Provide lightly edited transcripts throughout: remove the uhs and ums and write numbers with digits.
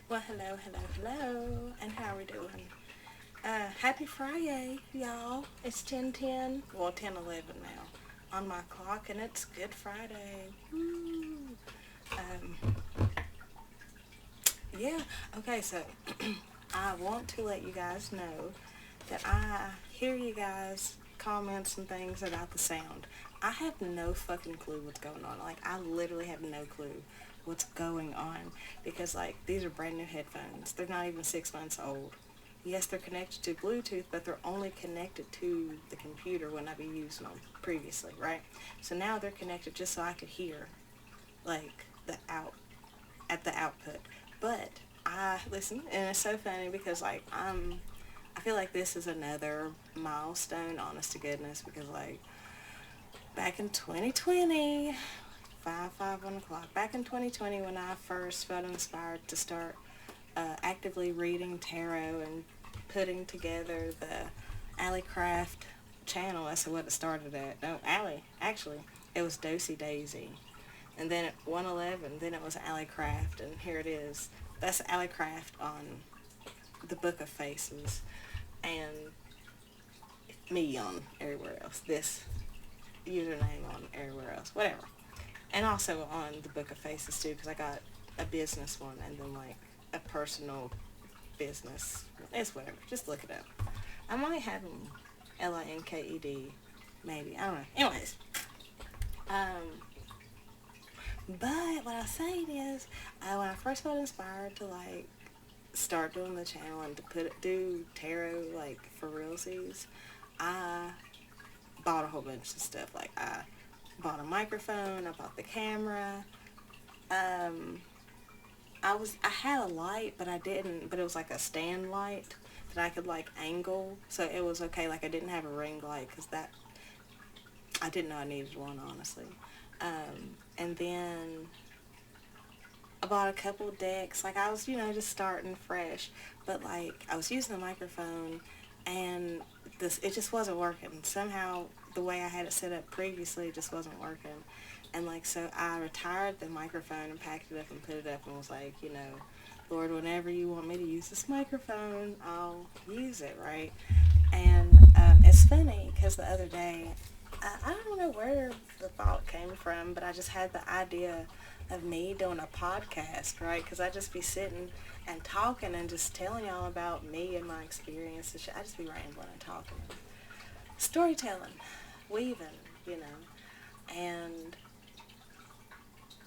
Well, hello, and how are we doing? Happy Friday, y'all. It's 10:10, well, 10:11 now on my clock, and it's Good Friday. Woo! Um, yeah, okay, so I want to let you guys know that I hear you guys comments and things about the sound. I have no fucking clue what's going on. Like, I literally have no clue what's going on because, like, these are brand new headphones. They're not even 6 months old. Yes, they're connected to Bluetooth, but they're only connected to the computer when I be using them previously, right? So now they're connected just so I could hear, like, the output. But I listen, and it's so funny because, like, I feel like this is another milestone, honest to goodness, because, like, back in 2020, 1 o'clock, back in 2020 when I first felt inspired to start actively reading tarot and putting together the Allie Craft channel, that's what it started at. No, Allie, actually, it was Dosey Daisy. And then at 111, then it was Allie Craft, and here it is. That's Allie Craft on the Book of Faces. And me on everywhere else. This username on everywhere else. Whatever. And also on the Book of Faces too, because I got a business one and then like a personal business. It's whatever. Just look it up. I might have them Linked. Maybe. I don't know. Anyways. Um, but what I was saying is, when I first got inspired to like start doing the channel and to do tarot like for realsies, I bought a whole bunch of stuff. Like I bought a microphone, I bought the camera. Um, I had a light, but I didn't. But it was like a stand light that I could like angle, so it was okay. Like I didn't have a ring light because that I didn't know I needed one honestly. And then I bought a couple decks. Like I was, just starting fresh, but like I was using the microphone, and it just wasn't working. Somehow the way I had it set up previously just wasn't working, and like so I retired the microphone and packed it up and put it up and was like, Lord, whenever you want me to use this microphone, I'll use it, right? And it's funny because the other day, I don't know where the thought came from, but I just had the idea of me doing a podcast, right? Because I just be sitting and talking and just telling y'all about me and my experiences. I just be rambling and talking, storytelling, weaving, you know. And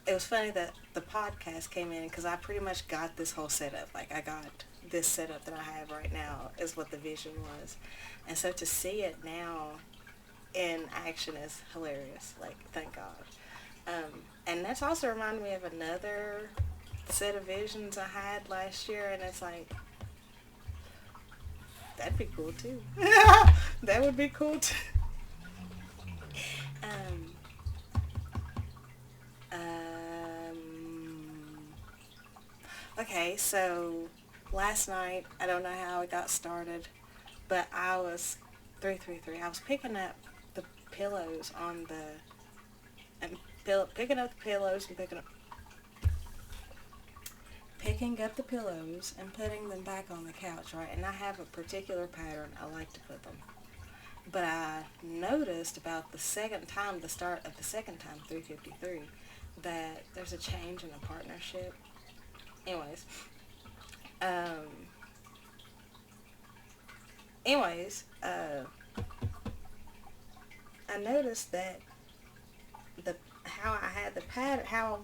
it was funny that the podcast came in because I pretty much got this whole setup. Like I got this setup that I have right now is what the vision was. And so to see it now in action is hilarious. Like, thank God. And that's also reminded me of another set of visions I had last year, and it's like, that'd be cool too. That would be cool too. Um, um, okay, so last night, I don't know how it got started, but I was 333. I was picking up the pillows on the and picking up the pillows and picking up the pillows and putting them back on the couch, right? And I have a particular pattern I like to put them. But I noticed about the start of the second time, 353, that there's a change in the partnership. Anyways, um, anyways, I noticed that the how I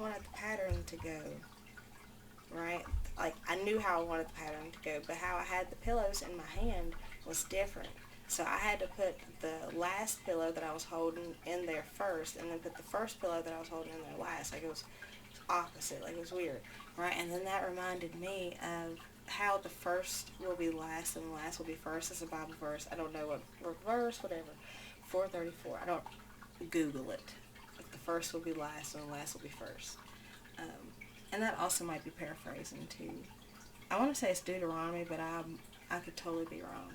wanted the pattern to go, right? Like I knew how I wanted the pattern to go, but how I had the pillows in my hand was different. So I had to put the last pillow that I was holding in there first, and then put the first pillow that I was holding in there last. Like it was opposite. Like it was weird, right? And then that reminded me of how the first will be last and the last will be first. It's a Bible verse. I don't know what verse, whatever. 434. I don't Google it. But the first will be last and the last will be first. Um, and that also might be paraphrasing too. I want to say it's Deuteronomy, but I could totally be wrong.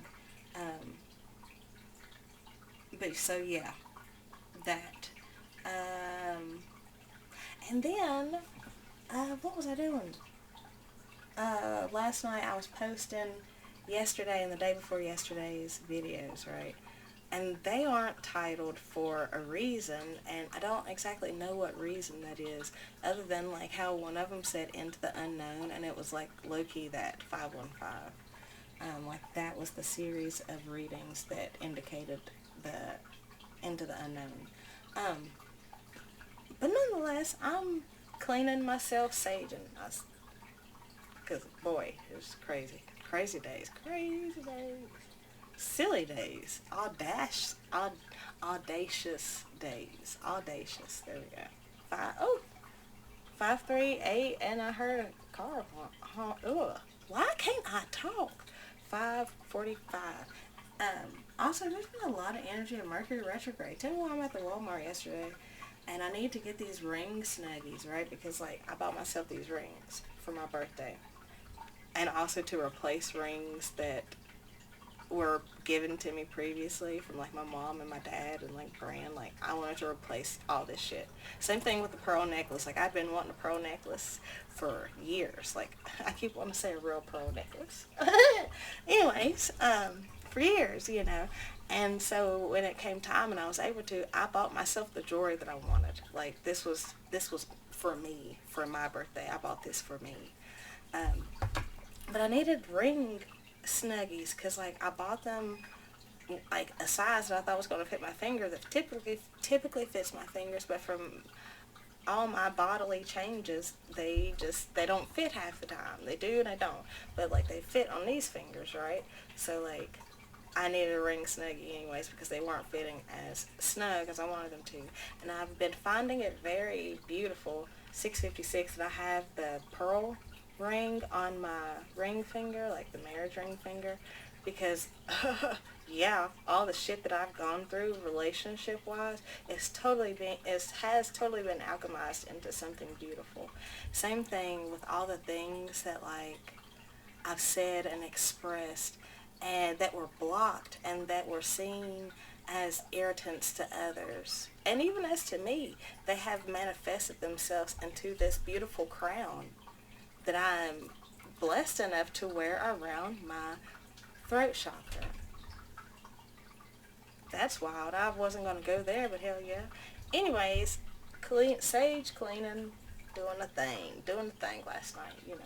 Um, but so yeah, that. Um, and then what was I doing? last night I was posting yesterday and the day before yesterday's videos, right? And they aren't titled for a reason, and I don't exactly know what reason that is, other than like how one of them said Into the Unknown, and it was like low-key that 515. Like that was the series of readings that indicated the Into the Unknown. But nonetheless, I'm cleaning myself, saging. Because, boy, it was crazy. Crazy days. Crazy days. Silly days. Audacious days. Audacious. There we go. 538, and I heard a car honk. Ugh. Why can't I talk? 5:45. Also, there's been a lot of energy in Mercury retrograde. Tell me why I'm at the Walmart yesterday, and I need to get these ring snuggies, right? Because, like, I bought myself these rings for my birthday. And also to replace rings that were given to me previously from, like, my mom and my dad and, like, brand. Like, I wanted to replace all this shit. Same thing with the pearl necklace. Like, I've been wanting a pearl necklace for years. Like, I keep wanting to say a real pearl necklace. Anyways, for years, you know. And so when it came time and I was able to, I bought myself the jewelry that I wanted. Like, this was for me, for my birthday. I bought this for me. But I needed ring snuggies because, like, I bought them, like, a size that I thought was going to fit my finger that typically fits my fingers, but from all my bodily changes, they don't fit half the time. They do and they don't. But, like, they fit on these fingers, right? So, like, I needed a ring snuggie anyways because they weren't fitting as snug as I wanted them to. And I've been finding it very beautiful, 656, that I have the pearl ring on my ring finger, like the marriage ring finger, because yeah, all the shit that I've gone through relationship wise has totally been alchemized into something beautiful. Same thing with all the things that, like, I've said and expressed and that were blocked and that were seen as irritants to others and even as to me. They have manifested themselves into this beautiful crown that I'm blessed enough to wear around my throat chakra. That's wild. I wasn't going to go there, but hell yeah. Anyways, sage cleaning, doing the thing last night, you know.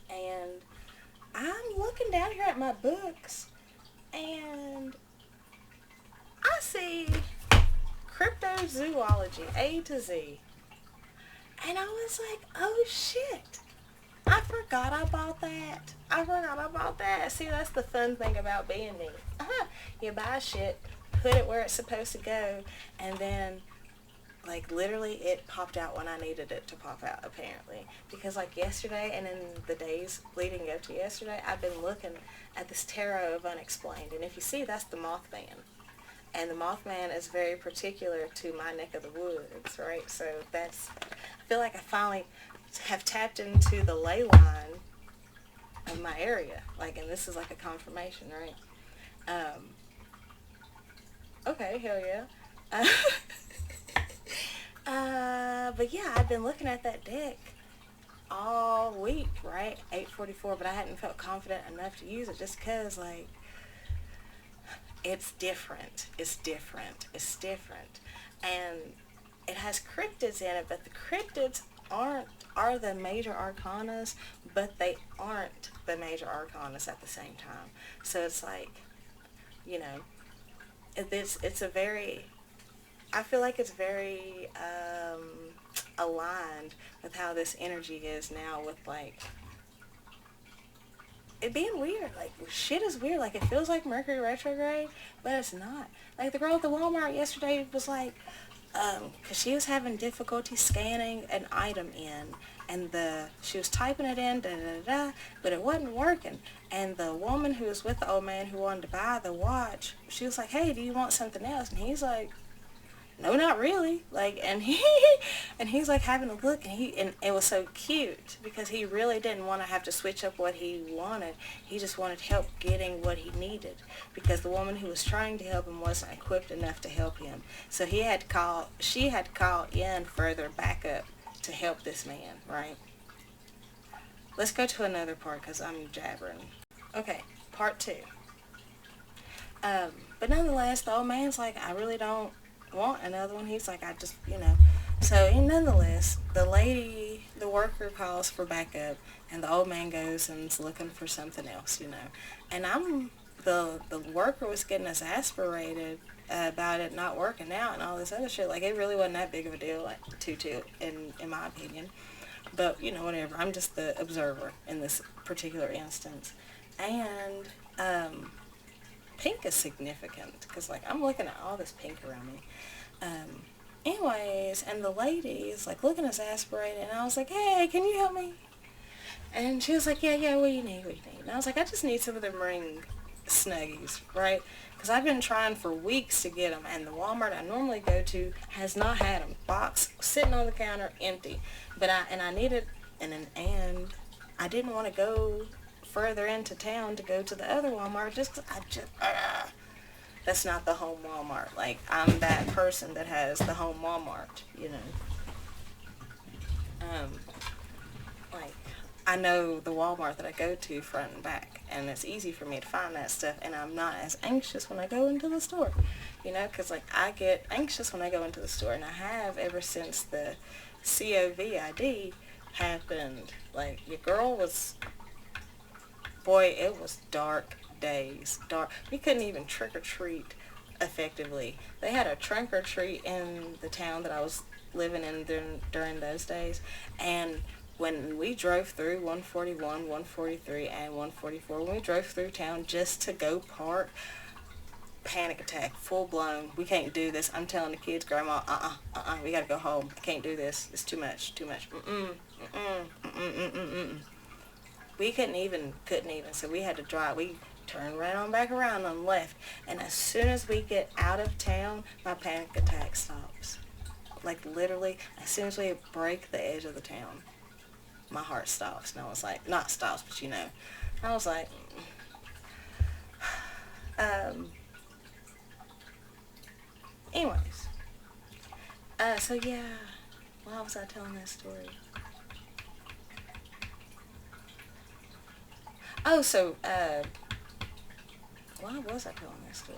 And I'm looking down here at my books, and I see cryptozoology, A to Z. And I was like, oh shit, I forgot I bought that. See, that's the fun thing about being me. You buy shit, put it where it's supposed to go, and then, like, literally it popped out when I needed it to pop out, apparently. Because, like, yesterday and in the days leading up to yesterday, I've been looking at this Tarot of Unexplained. And if you see, that's the Mothman. And the Mothman is very particular to my neck of the woods, right? So I feel like I finally have tapped into the ley line of my area. Like, and this is like a confirmation, right? Okay, hell yeah. But yeah, I've been looking at that deck all week, right? 8:44, but I hadn't felt confident enough to use it just because, like, it's different. And it has cryptids in it, but the cryptids are the major arcanas, but they aren't the major arcanas at the same time. So it's like, you know, it's a very, I feel like it's very aligned with how this energy is now, with, like, it being weird. Like, shit is weird. Like, it feels like Mercury retrograde, but it's not. Like, the girl at the Walmart yesterday was like, because she was having difficulty scanning an item in, and she was typing it in, but it wasn't working. And the woman who was with the old man who wanted to buy the watch, she was like, hey, do you want something else? And he's like, no, not really. Like, and he's like having a look, and it was so cute because he really didn't want to have to switch up what he wanted. He just wanted help getting what he needed because the woman who was trying to help him wasn't equipped enough to help him. So she had to call in further backup to help this man, right? let's go to another part because I'm jabbering. Okay, part 2. But nonetheless, the old man's like, I really don't want another one. He's like, I just, So, nonetheless, the worker calls for backup, and the old man goes and is looking for something else, And the worker was getting exasperated about it not working out and all this other shit. Like, it really wasn't that big of a deal, like, in my opinion. But, whatever. I'm just the observer in this particular instance. And, pink is significant because, like, I'm looking at all this pink around me. Anyways, and the lady is, like, looking exasperated, and I was like, hey, can you help me? And she was like, yeah, what do you need? And I was like, I just need some of them ring Snuggies, right? Because I've been trying for weeks to get them, and the Walmart I normally go to has not had them. Box sitting on the counter, empty. But I needed, and I didn't want to go further into town to go to the other Walmart just 'cause that's not the home Walmart. Like, I'm that person that has the home Walmart, Like, I know the Walmart that I go to front and back, and it's easy for me to find that stuff, and I'm not as anxious when I go into the store, because, like, I get anxious when I go into the store, and I have ever since the COVID happened. Like, your girl was, boy, it was dark days. We couldn't even trick-or-treat effectively. They had a trunk-or-treat in the town that I was living in during those days, and when we drove through 141, 143, and 144, when we drove through town just to go park, panic attack, full blown. We can't do this. I'm telling the kids, Grandma, we gotta go home. I can't do this. It's too much. We couldn't even. So we had to drive. We turned right on back around and left. And as soon as we get out of town, my panic attack stops. Like, literally, as soon as we break the edge of the town, my heart stops. And I was like, not stops, but I was like, anyways. So yeah, why was I telling that story? Oh, so, why was I telling that story?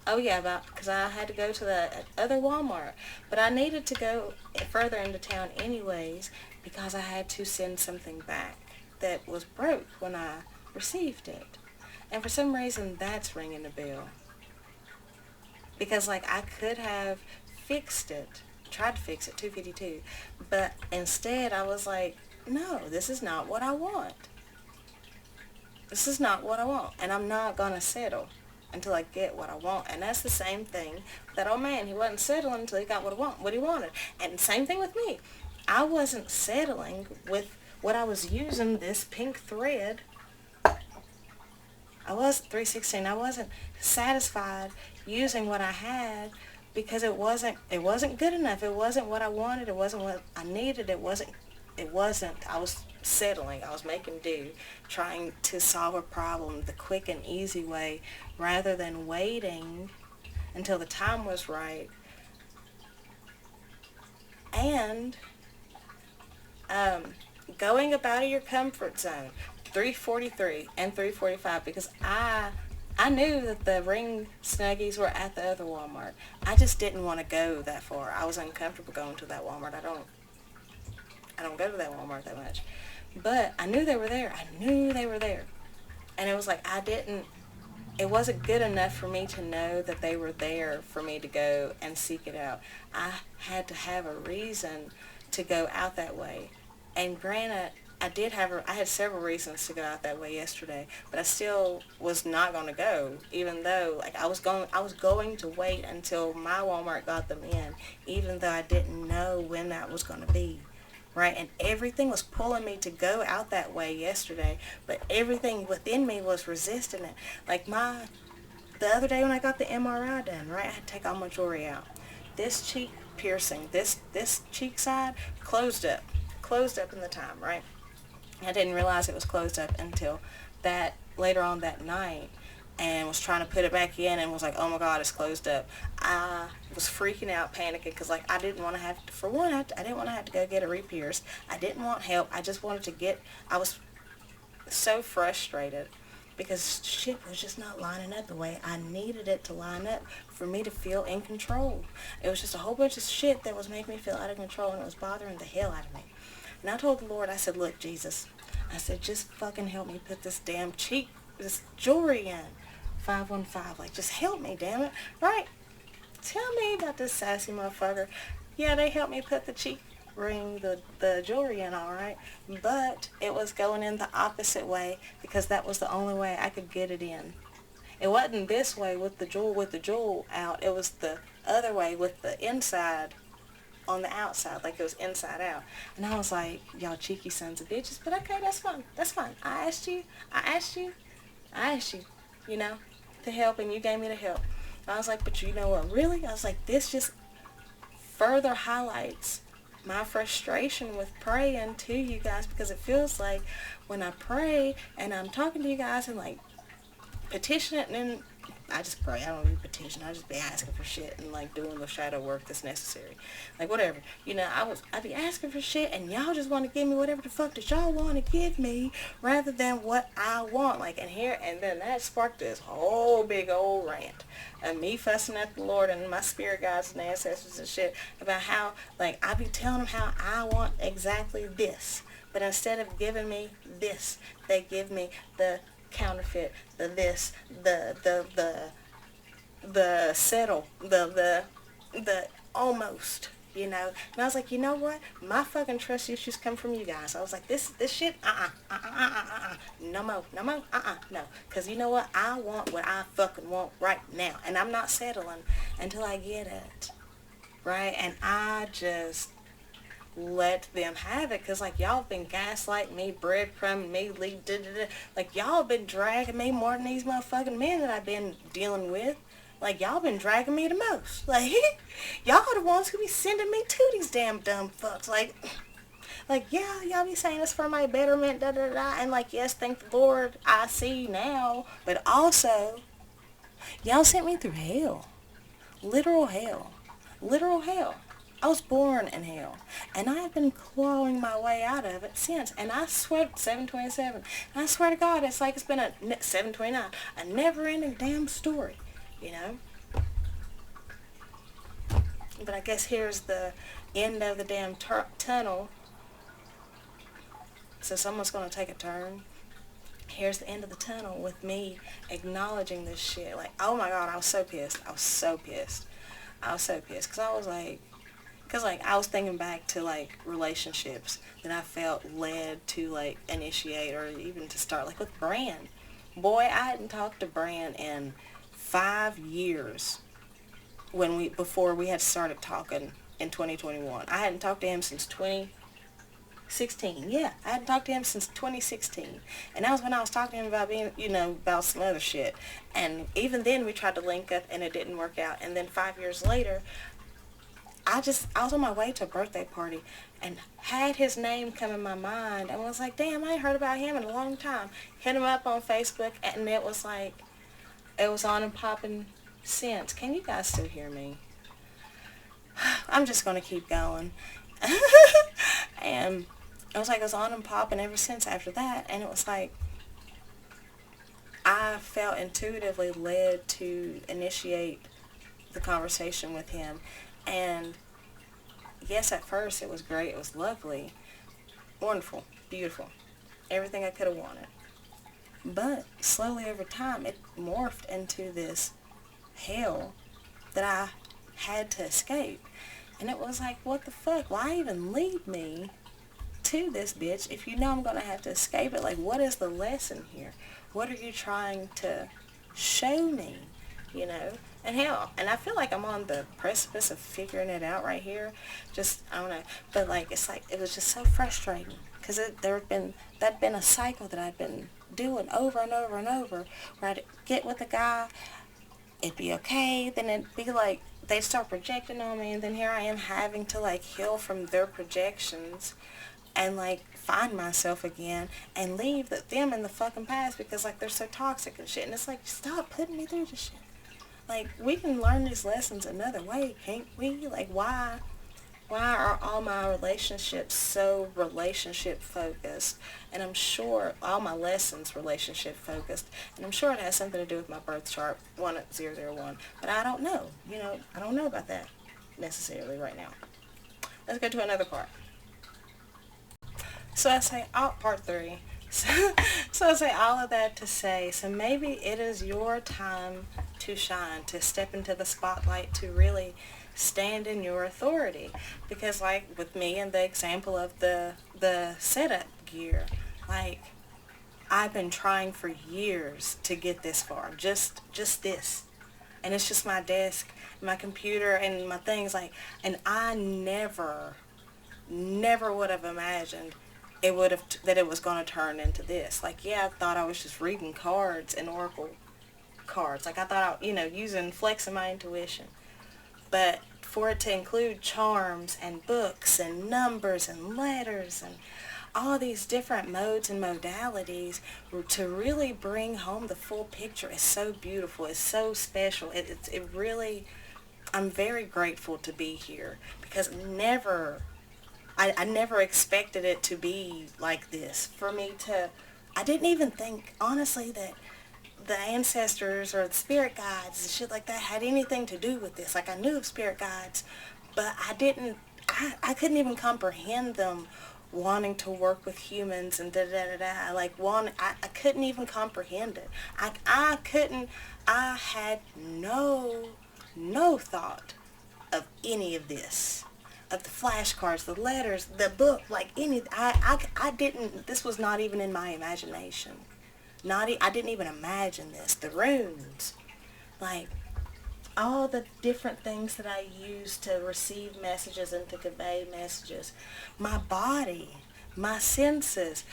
Oh yeah, because I had to go to the other Walmart, but I needed to go further into town anyways because I had to send something back that was broke when I received it. And for some reason, that's ringing the bell. Because, like, I could have fixed it, tried to fix it, $2.52, but instead I was like, no, this is not what I want. This is not what I want, and I'm not going to settle until I get what I want. And that's the same thing with that old man. He wasn't settling until he got what he wanted. And same thing with me. I wasn't settling with what I was using, this pink thread. I was 316. I wasn't satisfied using what I had because it wasn't good enough. It wasn't what I wanted. It wasn't what I needed. It wasn't. I was settling. I was making do, trying to solve a problem the quick and easy way rather than waiting until the time was right. And going about your comfort zone, 343 and 345, because I knew that the ring Snuggies were at the other Walmart. I just didn't want to go that far. I was uncomfortable going to that Walmart. I don't go to that Walmart that much. But I knew they were there. And it was like it wasn't good enough for me to know that they were there for me to go and seek it out. I had to have a reason to go out that way. And granted, I had several reasons to go out that way yesterday, but I still was not going to go, even though, like, I was going to wait until my Walmart got them in, even though I didn't know when that was going to be. Right, and everything was pulling me to go out that way yesterday, but everything within me was resisting it. Like the other day when I got the MRI done, right, I had to take all my jewelry out. This cheek piercing, this cheek side closed up in the time, right? I didn't realize it was closed up until that later on that night. and was trying to put it back in and was like, oh my God, it's closed up. I was freaking out, panicking, because like I didn't want to have to, for one, I didn't want to have to go get it re-pierced. I didn't want help. I just wanted to get, I was so frustrated because shit was just not lining up the way I needed it to line up for me to feel in control. It was just a whole bunch of shit that was making me feel out of control, and it was bothering the hell out of me. And I told the Lord, I said, look, Jesus, I said, just fucking help me put this damn this jewelry in. 515, like, just help me, damn it. Right? Tell me about this sassy motherfucker. Yeah, they helped me put the cheek ring, the jewelry in, all right, but it was going in the opposite way because that was the only way I could get it in. It wasn't this way with the jewel out. It was the other way with the inside on the outside, like it was inside out. And I was like, y'all cheeky sons of bitches, but okay, that's fine. I asked you, you know, to help, and you gave me the help. And I was like, but you know what, really? I was like, this just further highlights my frustration with praying to you guys, because it feels like when I pray and I'm talking to you guys and like petition it, and then I just pray. I don't even petition. I just be asking for shit and like doing the shadow work that's necessary. Like whatever. You know, I'd be asking for shit and y'all just want to give me whatever the fuck that y'all want to give me rather than what I want. Like and then that sparked this whole big old rant of me fussing at the Lord and my spirit guides and ancestors and shit about how like I be telling them how I want exactly this. But instead of giving me this, they give me the counterfeit, the this, the settle, the almost, you know. And I was like, you know what? My fucking trust issues come from you guys. I was like, this shit, no more, no. Because you know what? I want what I fucking want right now. And I'm not settling until I get it. Right? And I just let them have it, because like y'all been gaslighting me, breadcrumbing me, like y'all been dragging me more than these motherfucking men that I've been dealing with. Like y'all been dragging me the most. Like y'all are the ones who be sending me to these damn dumb fucks. Like yeah, y'all be saying it's for my betterment, and like yes, thank the Lord, I see now, but also y'all sent me through hell, literal hell. I was born in hell, and I have been clawing my way out of it since. And I swear, 727, I swear to God, it's like it's been 729, a never-ending damn story, you know? But I guess here's the end of the damn tunnel. So someone's going to take a turn. Here's the end of the tunnel with me acknowledging this shit. Like, oh my God, I was so pissed. Because I was thinking back to, like, relationships that I felt led to, like, initiate or even to start, like, with Bran. Boy, I hadn't talked to Bran in 5 years before we had started talking in 2021. I hadn't talked to him since 2016. Yeah, I hadn't talked to him since 2016. And that was when I was talking to him about being, you know, about some other shit. And even then we tried to link up and it didn't work out. And then 5 years later, I was on my way to a birthday party and had his name come in my mind and was like, damn, I ain't heard about him in a long time. Hit him up on Facebook, and it was like, it was on and popping since. Can you guys still hear me? I'm just going to keep going. And it was like, it was on and popping ever since after that. And it was like, I felt intuitively led to initiate the conversation with him. And yes, at first it was great. It was lovely, wonderful, beautiful, everything I could have wanted. But slowly over time, it morphed into this hell that I had to escape. And it was like, what the fuck? Why even lead me to this bitch if you know I'm going to have to escape it? Like, what is the lesson here? What are you trying to show me? You know? And hell, and I feel like I'm on the precipice of figuring it out right here. Just, I don't know. But like, it's like, it was just so frustrating. Because that'd been a cycle that I'd been doing over and over and over. Where I'd get with a guy, it'd be okay. Then it'd be like, they'd start projecting on me. And then here I am having to like heal from their projections. and like find myself again and leave them in the fucking past because like they're so toxic and shit. And it's like, stop putting me through this shit. Like, we can learn these lessons another way, can't we? Like, why are all my relationships so relationship focused? And I'm sure all my lessons relationship focused. And I'm sure it has something to do with my birth chart 1001. But I don't know. You know, I don't know about that necessarily right now. Let's go to another part. So I say, part 3. So I say all of that to say, so maybe it is your time to shine, to step into the spotlight, to really stand in your authority. Because like with me and the example of the setup gear, like I've been trying for years to get this far, just this. And it's just my desk, my computer, and my things, like, and I never would have imagined that it was going to turn into this. Like, yeah, I thought I was just reading cards and oracle cards. Like, I thought using flexing my intuition. But for it to include charms and books and numbers and letters and all these different modes and modalities to really bring home the full picture is so beautiful. It's so special. It really, I'm very grateful to be here because I never expected it to be like this. For me to, I didn't even think, honestly, that the ancestors or the spirit guides and shit like that had anything to do with this. Like, I knew of spirit guides, but I couldn't even comprehend them wanting to work with humans and da-da-da-da. Like, I couldn't even comprehend it. I had no thought of any of this. Of the flashcards, the letters, the book, like I didn't, this was not even in my imagination. I didn't even imagine this. The runes, like all the different things that I use to receive messages and to convey messages. My body, my senses,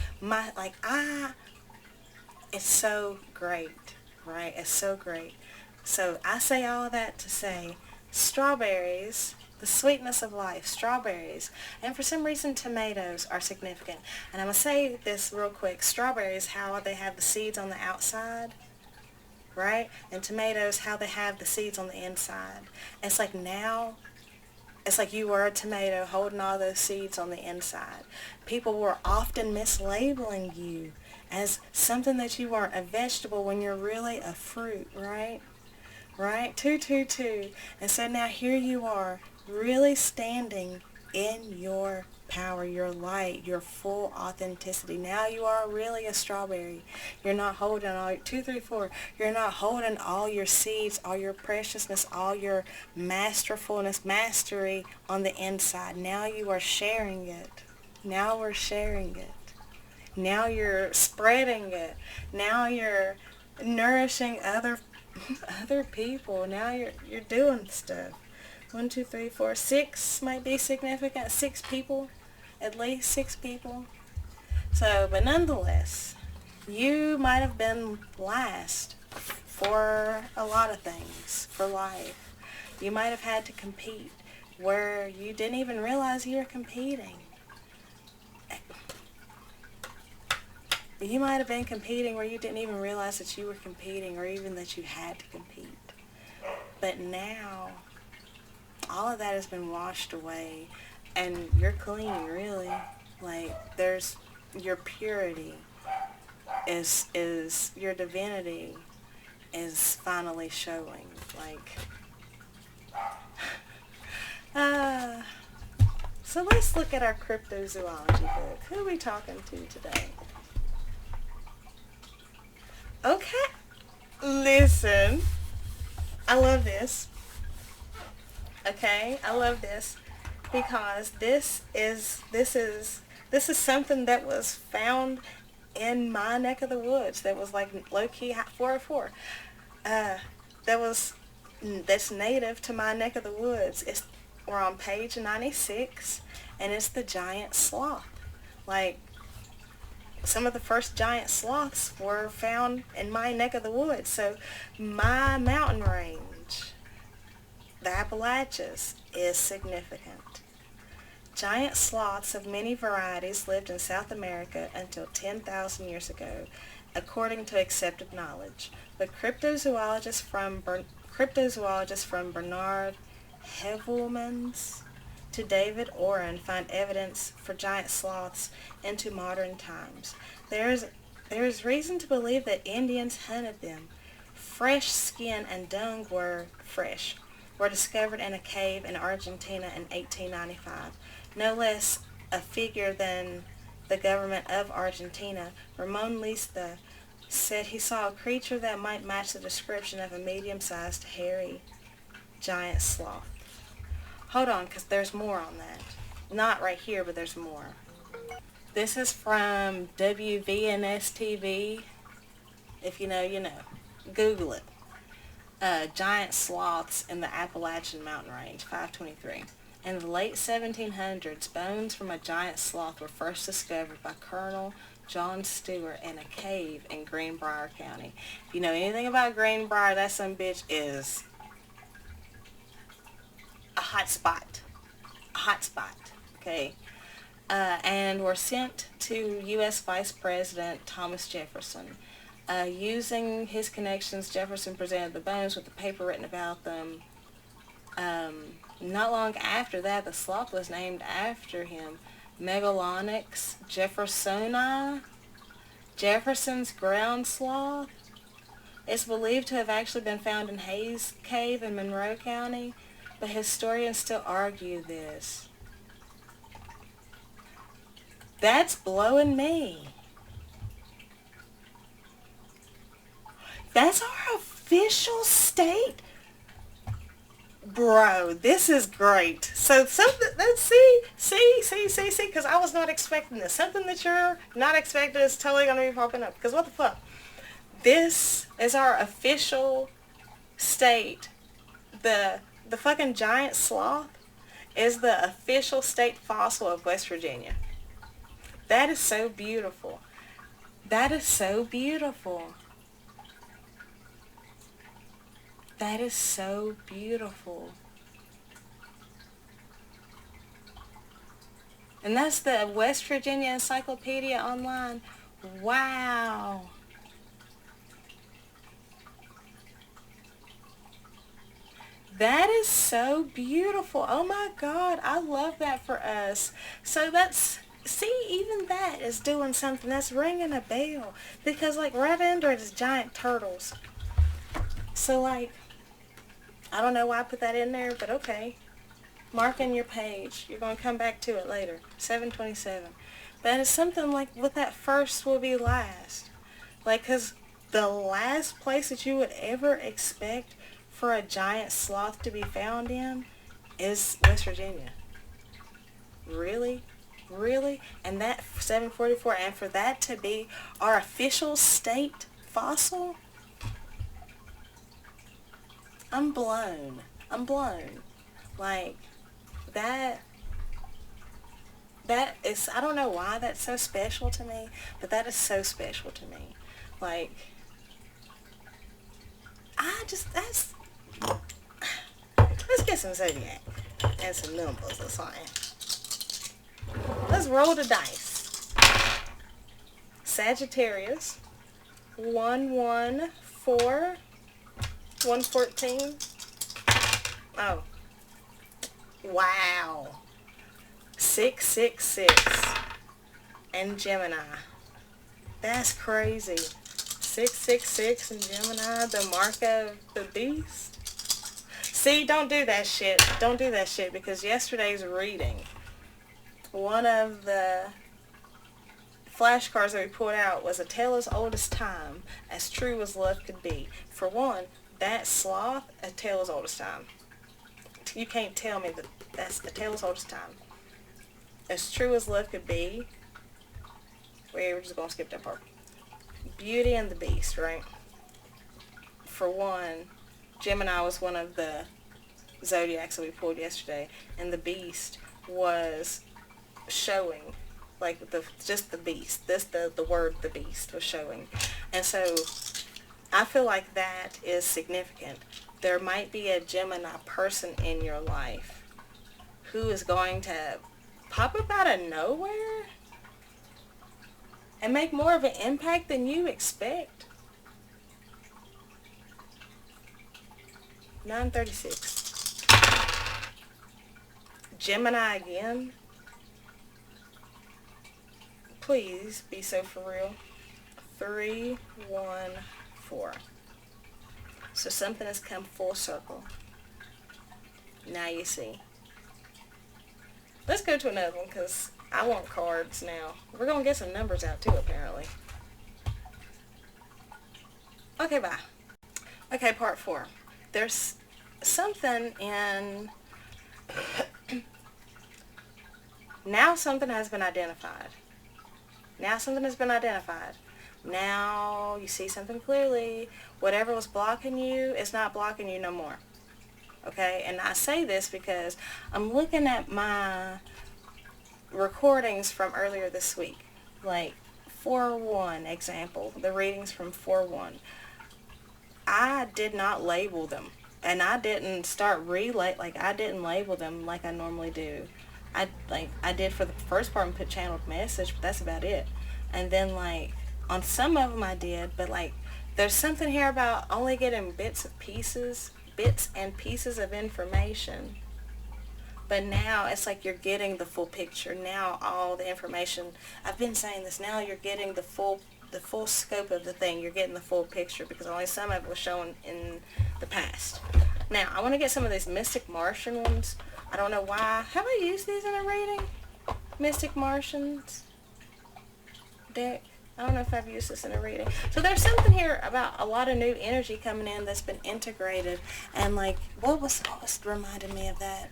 it's so great, right? It's so great. So I say all of that to say, strawberries, the sweetness of life, strawberries, and for some reason tomatoes are significant. And I'm going to say this real quick. Strawberries, how they have the seeds on the outside, right? And tomatoes, how they have the seeds on the inside. It's like you were a tomato holding all those seeds on the inside. People were often mislabeling you as something that you weren't, a vegetable, when you're really a fruit, right? Right? 222. And so now here you are, really standing in your power, your light, your full authenticity. Now you are really a strawberry. You're not holding all 234. You're not holding all your seeds, all your preciousness, all your masterfulness, mastery on the inside. Now you are sharing it. Now we're sharing it. Now you're spreading it. Now you're nourishing other people. Now you're doing stuff. 1, 2, 3, 4, 6 might be significant. 6 people, at least 6 people. So, but nonetheless, you might have been last for a lot of things, for life. You might have had to compete where you didn't even realize you were competing. You might have been competing where you didn't even realize that you were competing or even that you had to compete. But now, all of that has been washed away and you're clean, really. Like, there's your purity is your divinity is finally showing. Like, so let's look at our cryptozoology book. Who are we talking to today? Okay, listen, I love this. Okay, I love this because this is something that was found in my neck of the woods. That was like low-key 404. That's native to my neck of the woods. We're on page 96, and it's the giant sloth. Like, some of the first giant sloths were found in my neck of the woods. So my mountain range, the Appalachians, is significant. Giant sloths of many varieties lived in South America until 10,000 years ago, according to accepted knowledge. But cryptozoologists from Bernard Heuvelmans to David Oren find evidence for giant sloths into modern times. There is reason to believe that Indians hunted them. Fresh skin and dung were discovered in a cave in Argentina in 1895. No less a figure than the government of Argentina, Ramon Lista, said he saw a creature that might match the description of a medium-sized hairy giant sloth. Hold on, because there's more on that. Not right here, but there's more. This is from WVNS-TV. If you know, you know. Google it. Giant sloths in the Appalachian Mountain Range, 523. In the late 1700s, bones from a giant sloth were first discovered by Colonel John Stewart in a cave in Greenbrier County. If you know anything about Greenbrier, that some bitch is a hot spot. A hot spot, okay? And were sent to U.S. Vice President Thomas Jefferson. Using his connections, Jefferson presented the bones with the paper written about them. Not long after that, the sloth was named after him. Megalonyx jeffersoni, Jefferson's ground sloth. It's believed to have actually been found in Hayes Cave in Monroe County, but historians still argue this. That's blowing me. That's our official state? Bro, this is great. So something, let's see, because I was not expecting this. Something that you're not expecting is totally going to be popping up. Because what the fuck? This is our official state. The fucking giant sloth is the official state fossil of West Virginia. That is so beautiful. That is so beautiful. That is so beautiful. And that's the West Virginia Encyclopedia Online. Wow. That is so beautiful. Oh my God, I love that for us. So that's, see, even that is doing something. That's ringing a bell. Because like right under it is giant turtles. So like, I don't know why I put that in there, but okay. Mark in your page. You're going to come back to it later. 727. But it's something like what that first will be last. Like, because the last place that you would ever expect for a giant sloth to be found in is West Virginia. Really? Really? And that 744, and for that to be our official state fossil? I'm blown. I'm blown. Like, that is, I don't know why that's so special to me, but that is so special to me. Like, let's get some zodiac and some numbers or something. Let's roll the dice. Sagittarius, 114, 114. Oh. Wow. 666. And Gemini. That's crazy. 666 and Gemini, the mark of the beast. See, don't do that shit. Don't do that shit, because yesterday's reading, one of the flashcards that we pulled out was A Tale as Old as Time, as true as love could be. For one, that sloth, A Tale as Old as Time. You can't tell me that that's A Tale as Old as Time. As true as love could be. We're just going to skip that part. Beauty and the Beast, right? For one, Gemini was one of the zodiacs that we pulled yesterday, and the Beast was showing, like, just the beast. The word the beast was showing. And so I feel like that is significant. There might be a Gemini person in your life who is going to pop up out of nowhere and make more of an impact than you expect. 9:36. Gemini again. Please be so for real. 3, 1, 4. So something has come full circle. Now you see. Let's go to another one because I want cards now. We're going to get some numbers out too, apparently. Okay, bye. Okay, part 4. There's something in... Now something has been identified. Now something has been identified. Now you see something clearly. Whatever was blocking you is not blocking you no more. Okay? And I say this because I'm looking at my recordings from earlier this week. Like 4-1 example. The readings from 4-1. I did not label them. And I didn't start I didn't label them like I normally do. I did for the first part and put channeled message, but that's about it. And then on some of them I did, but there's something here about only getting bits and pieces of information. But now it's like you're getting the full picture. Now all the information, I've been saying this, now you're getting the full scope of the thing. You're getting the full picture because only some of it was shown in the past. Now, I want to get some of these Mystic Martian ones. I don't know why. Have I used these in a reading? Mystic Martians deck. I don't know if I've used this in a reading. So there's something here about a lot of new energy coming in that's been integrated. And what was reminding me of that?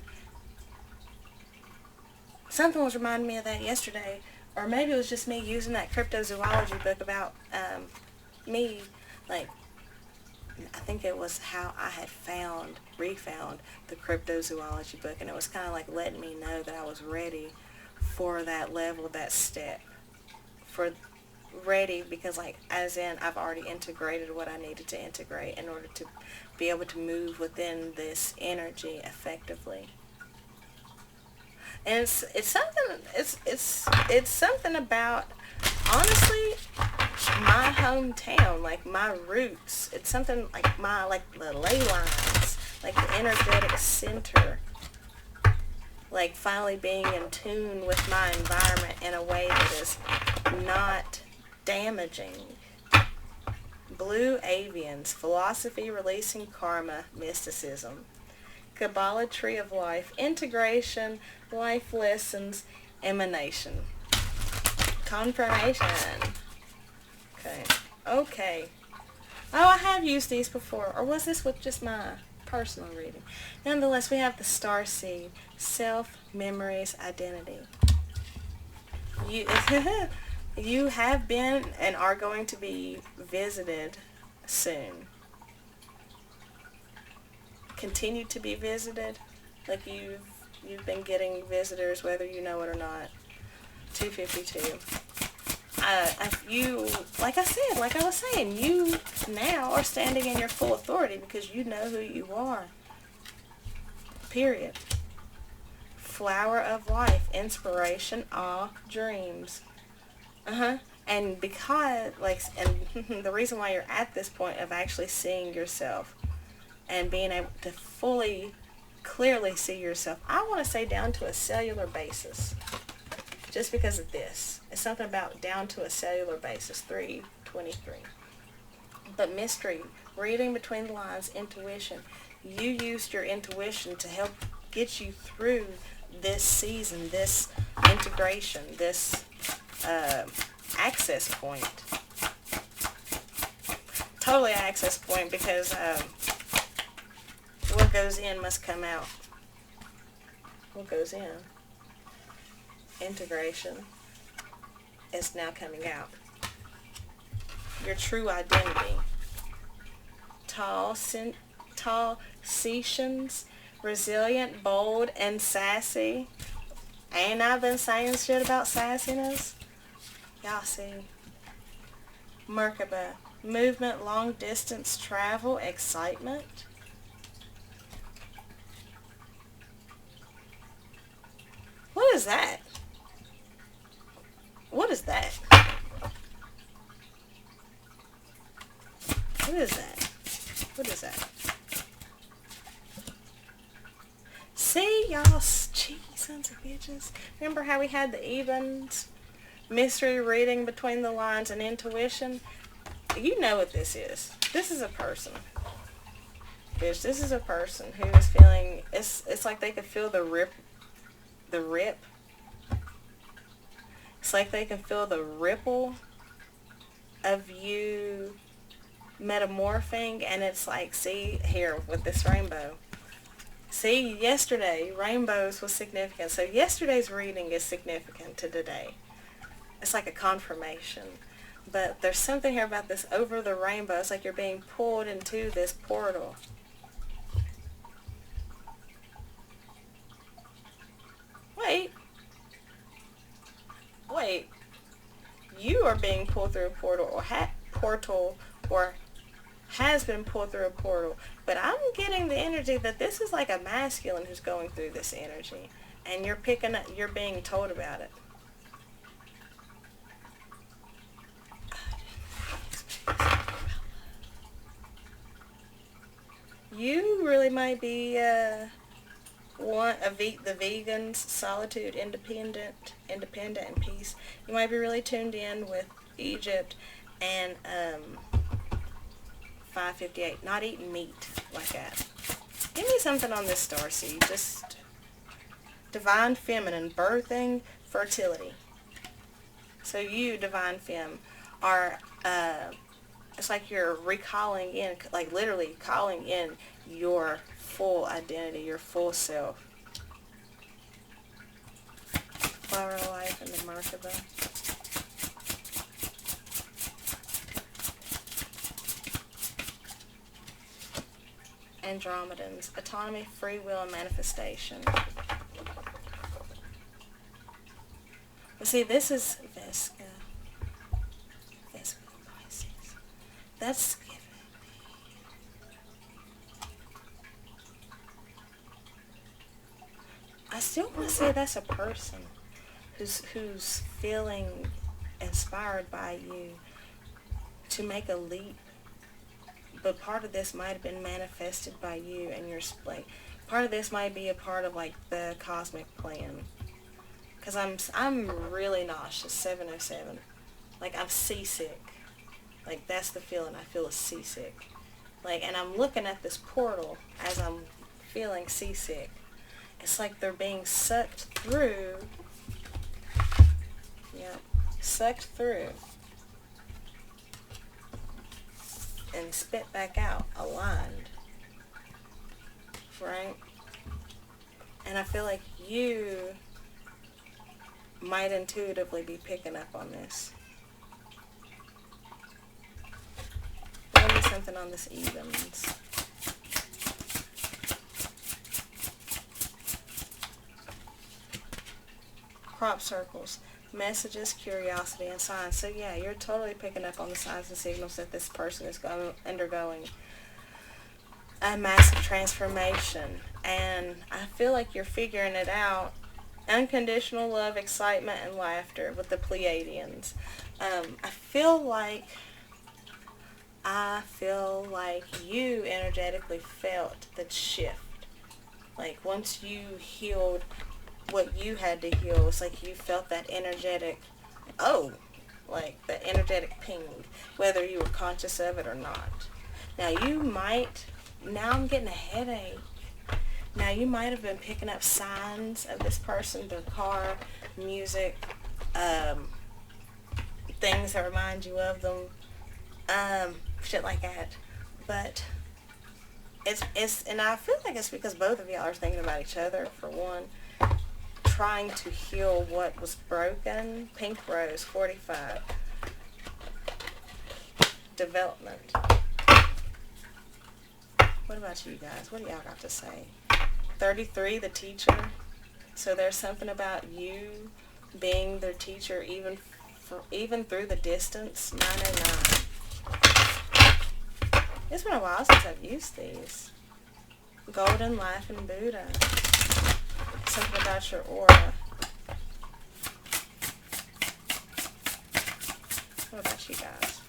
Something was reminding me of that yesterday. Or maybe it was just me using that cryptozoology book about me, I think it was how I had refound the cryptozoology book, and it was kind of letting me know that I was ready for that level, that step. Ready because as in I've already integrated what I needed to integrate in order to be able to move within this energy effectively. And it's something about, honestly, my hometown, my roots. It's something the ley lines, the energetic center, finally being in tune with my environment in a way that is not damaging. Blue Avians, philosophy releasing karma, mysticism. Kabbalah tree of life, integration, life lessons, emanation. Confirmation. Okay. Oh, I have used these before. Or was this with just my personal reading? Nonetheless, we have the star seed. Self, memories, identity. You have been and are going to be visited soon. Continue to be visited. You've been getting visitors whether you know it or not. 252. I was saying, you now are standing in your full authority because you know who you are. Period. Flower of life, inspiration, awe, dreams. And because, and the reason why you're at this point of actually seeing yourself and being able to fully, clearly see yourself, I want to say down to a cellular basis. Just because of this. It's something about down to a cellular basis. 323. But mystery, reading between the lines, intuition. You used your intuition to help get you through this season, this integration, this access point. Totally access point because what goes in must come out. What goes in? Integration is now coming out. Your true identity. Tall Setians, resilient, bold, and sassy. Ain't I been saying shit about sassiness? Y'all see. Merkaba, movement, long distance travel, excitement. What is that? What is that? What is that? What is that? See, y'all, gee, sons of bitches. Remember how we had the evens, mystery reading between the lines, and intuition? You know what this is. This is a person. Bitch, this is a person who is feeling, it's like they could feel the rip. It's like they can feel the ripple of you metamorphing, and it's like, see, here, with this rainbow. See, yesterday, rainbows was significant. So yesterday's reading is significant to today. It's like a confirmation. But there's something here about this over the rainbow. It's like you're being pulled into this portal. Wait. You are being pulled through a portal, or has been pulled through a portal. But I'm getting the energy that this is like a masculine who's going through this energy, and you're being told about it. You really might be the vegans, solitude, independent, and peace. You might be really tuned in with Egypt and 558. Not eating meat like that. Give me something on this star seed. Just divine feminine, birthing, fertility. So you, divine femme, are it's like you're recalling in, like literally calling in your full identity, your full self. Flower of life and the Merkaba. Andromedans, autonomy, free will, and manifestation. But see, this is Vesca Pisces. That's giving me. I still want to say that's a person who's feeling inspired by you to make a leap. But part of this might have been manifested by you and your, like, part of this might be a part of, like, the cosmic plan. Because I'm really nauseous, 707. Like, I'm seasick. Like, that's the feeling. I feel seasick. Like, and I'm looking at this portal as I'm feeling seasick. It's like they're being sucked through. Yeah, sucked through. And spit back out, aligned. Right? And I feel like you might intuitively be picking up on this. Give me something on this evens. Crop circles. Messages, curiosity, and signs. So yeah, you're totally picking up on the signs and signals that this person is undergoing a massive transformation. And I feel like you're figuring it out. Unconditional love, excitement, and laughter with the Pleiadians. I feel like you energetically felt that shift. Like once you healed what you had to heal, it's like you felt that energetic, like that energetic ping, whether you were conscious of it or not. Now I'm getting a headache. Now you might have been picking up signs of this person, their car, music, things that remind you of them, shit like that. But it's and I feel like it's because both of y'all are thinking about each other, for one. Trying to heal what was broken. Pink Rose, 45. Development. What about you guys? What do y'all got to say? 33, the teacher. So there's something about you being their teacher even through the distance. 909. It's been a while since I've used these. Golden Laughing Buddha. Something about your aura. What about you guys?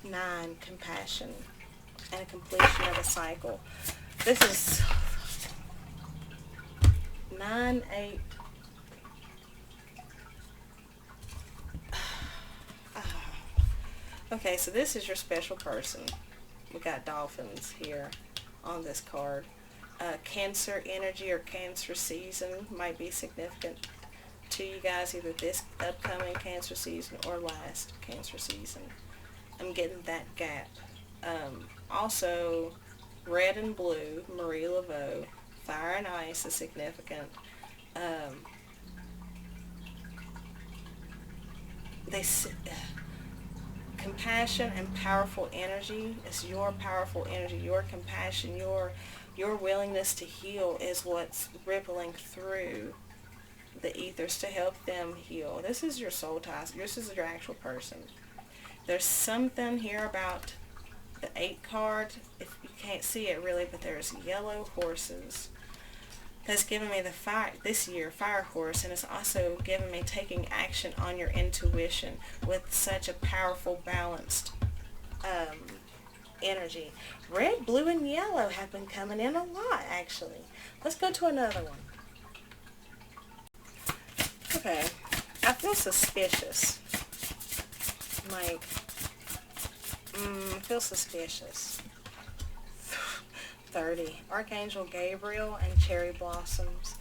9, compassion and a completion of a cycle. This is 9, 8. Okay, so this is your special person. We got dolphins here on this card. Cancer energy or Cancer season might be significant to you guys, either this upcoming Cancer season or last Cancer season. I'm getting that gap. Also, red and blue, Marie Laveau. Fire and ice is significant. Compassion and powerful energy is your powerful energy. Your compassion, your willingness to heal is what's rippling through the ethers to help them heal. This is your soul ties. This is your actual person. There's something here about the 8 card. If you can't see it really, but there's yellow horses. That's given me the fire this year, fire horse, and it's also given me taking action on your intuition with such a powerful, balanced energy. Red, blue, and yellow have been coming in a lot, actually. Let's go to another one. Okay, I feel suspicious. Like, I feel suspicious. 30. Archangel Gabriel and cherry blossoms.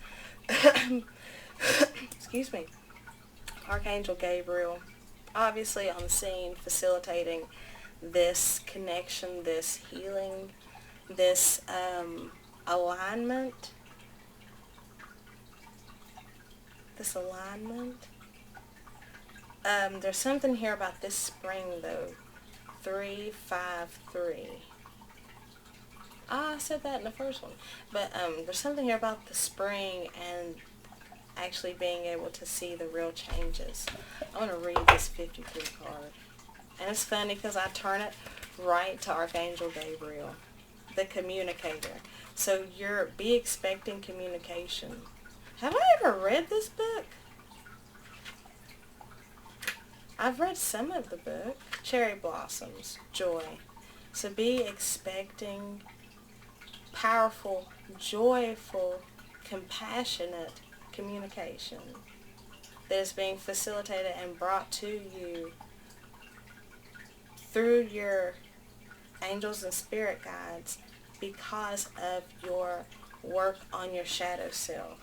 Excuse me. Archangel Gabriel, obviously on the scene, facilitating this connection, this healing, this alignment. This alignment. There's something here about this spring, though. 3, 5, 3. I said that in the first one. But there's something here about the spring and actually being able to see the real changes. I want to read this 53 card. And it's funny because I turn it right to Archangel Gabriel, the communicator. So be expecting communication. Have I ever read this book? I've read some of the book. Cherry blossoms, joy. So be expecting powerful, joyful, compassionate communication that is being facilitated and brought to you through your angels and spirit guides because of your work on your shadow self,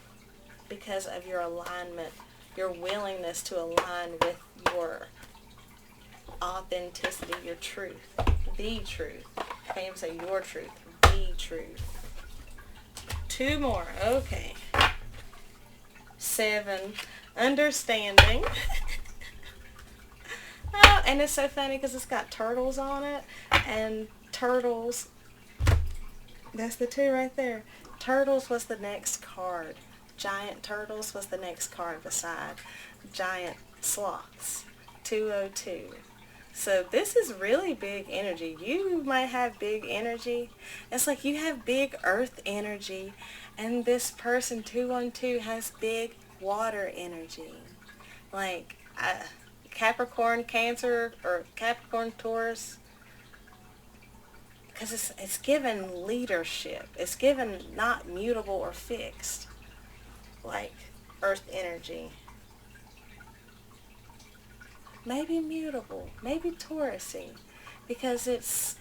because of your alignment, your willingness to align with your authenticity, your truth, the truth. I can't even say your truth, the truth. 2 more. Okay. 7. Understanding. Oh, and it's so funny because it's got turtles on it. And turtles, that's the 2 right there. Turtles was the next card. Giant turtles was the next card beside giant sloths. 202. So this is really big energy. You might have big energy. It's like you have big earth energy, and this person 212 has big water energy. Like Capricorn, Cancer, or Capricorn, Taurus. Because it's given leadership. It's given not mutable or fixed. Like earth energy. Maybe mutable, maybe Taurusy, because it's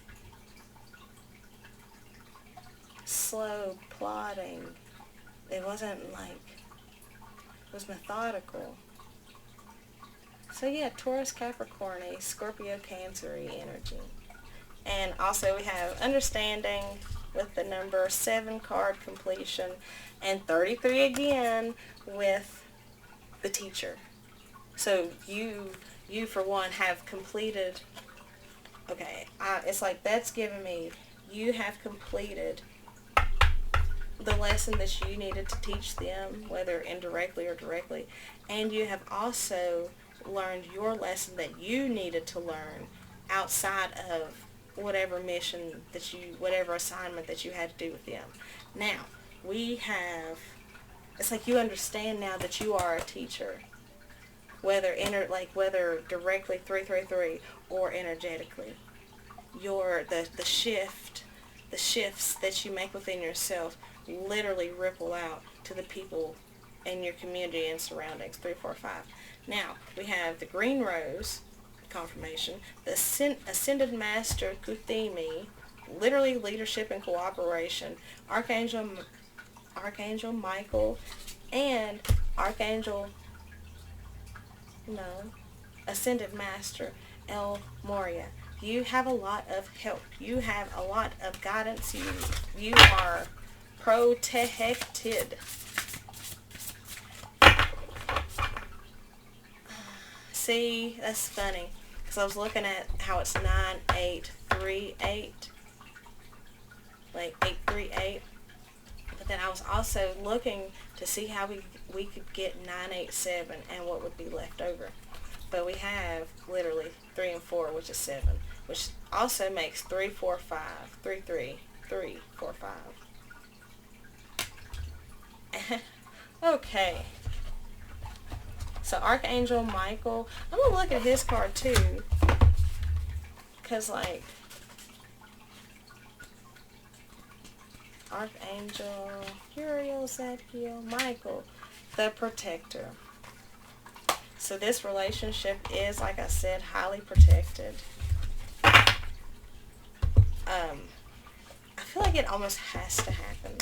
slow plodding. It wasn't like, it was methodical. So yeah, Taurus, Capricorn, Scorpio, Cancer-y energy. And also we have understanding with the number 7 card completion, and 33 again with the teacher. So you for one have completed, okay, it's like that's given me, you have completed the lesson that you needed to teach them, whether indirectly or directly, and you have also learned your lesson that you needed to learn outside of whatever mission that you, whatever assignment that you had to do with them. Now, it's like you understand now that you are a teacher. whether whether directly 333 or energetically. The shifts that you make within yourself literally ripple out to the people in your community and surroundings. 3, 4, 5. Now we have the green rose confirmation, the ascended master Kuthumi, literally leadership and cooperation, Archangel Michael, and ascended master El Moria. You have a lot of help. You have a lot of guidance. You are protected. See, that's funny, because I was looking at how it's 9838, like 838, but then I was also looking to see how we could get 987 and what would be left over. But we have literally 3 and 4, which is 7, which also makes 3, 4, 5, 3, 3, 3, 4, 5. Okay. So Archangel Michael, I'm going to look at his card too, because like, Archangel, Uriel, Zadkiel, Michael, the protector. So this relationship is, like I said, highly protected. I feel like it almost has to happen,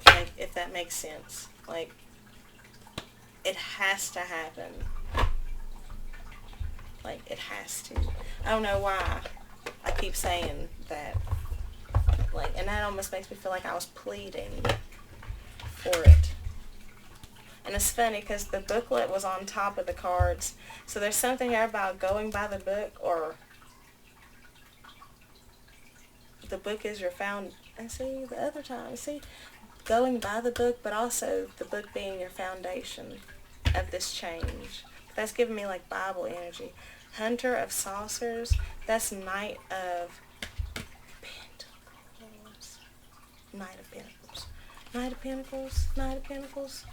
like, if that makes sense. Like, it has to happen. Like, it has to. I don't know why I keep saying that. Like, and that almost makes me feel like I was pleading for it. And it's funny because the booklet was on top of the cards. So there's something here about going by the book, or the book is your found. And see, the other time, see, going by the book, but also the book being your foundation of this change. That's giving me like Bible energy. Hunter of Saucers, that's Knight of Pentacles. Knight of Pentacles. Knight of Pentacles. Knight of Pentacles.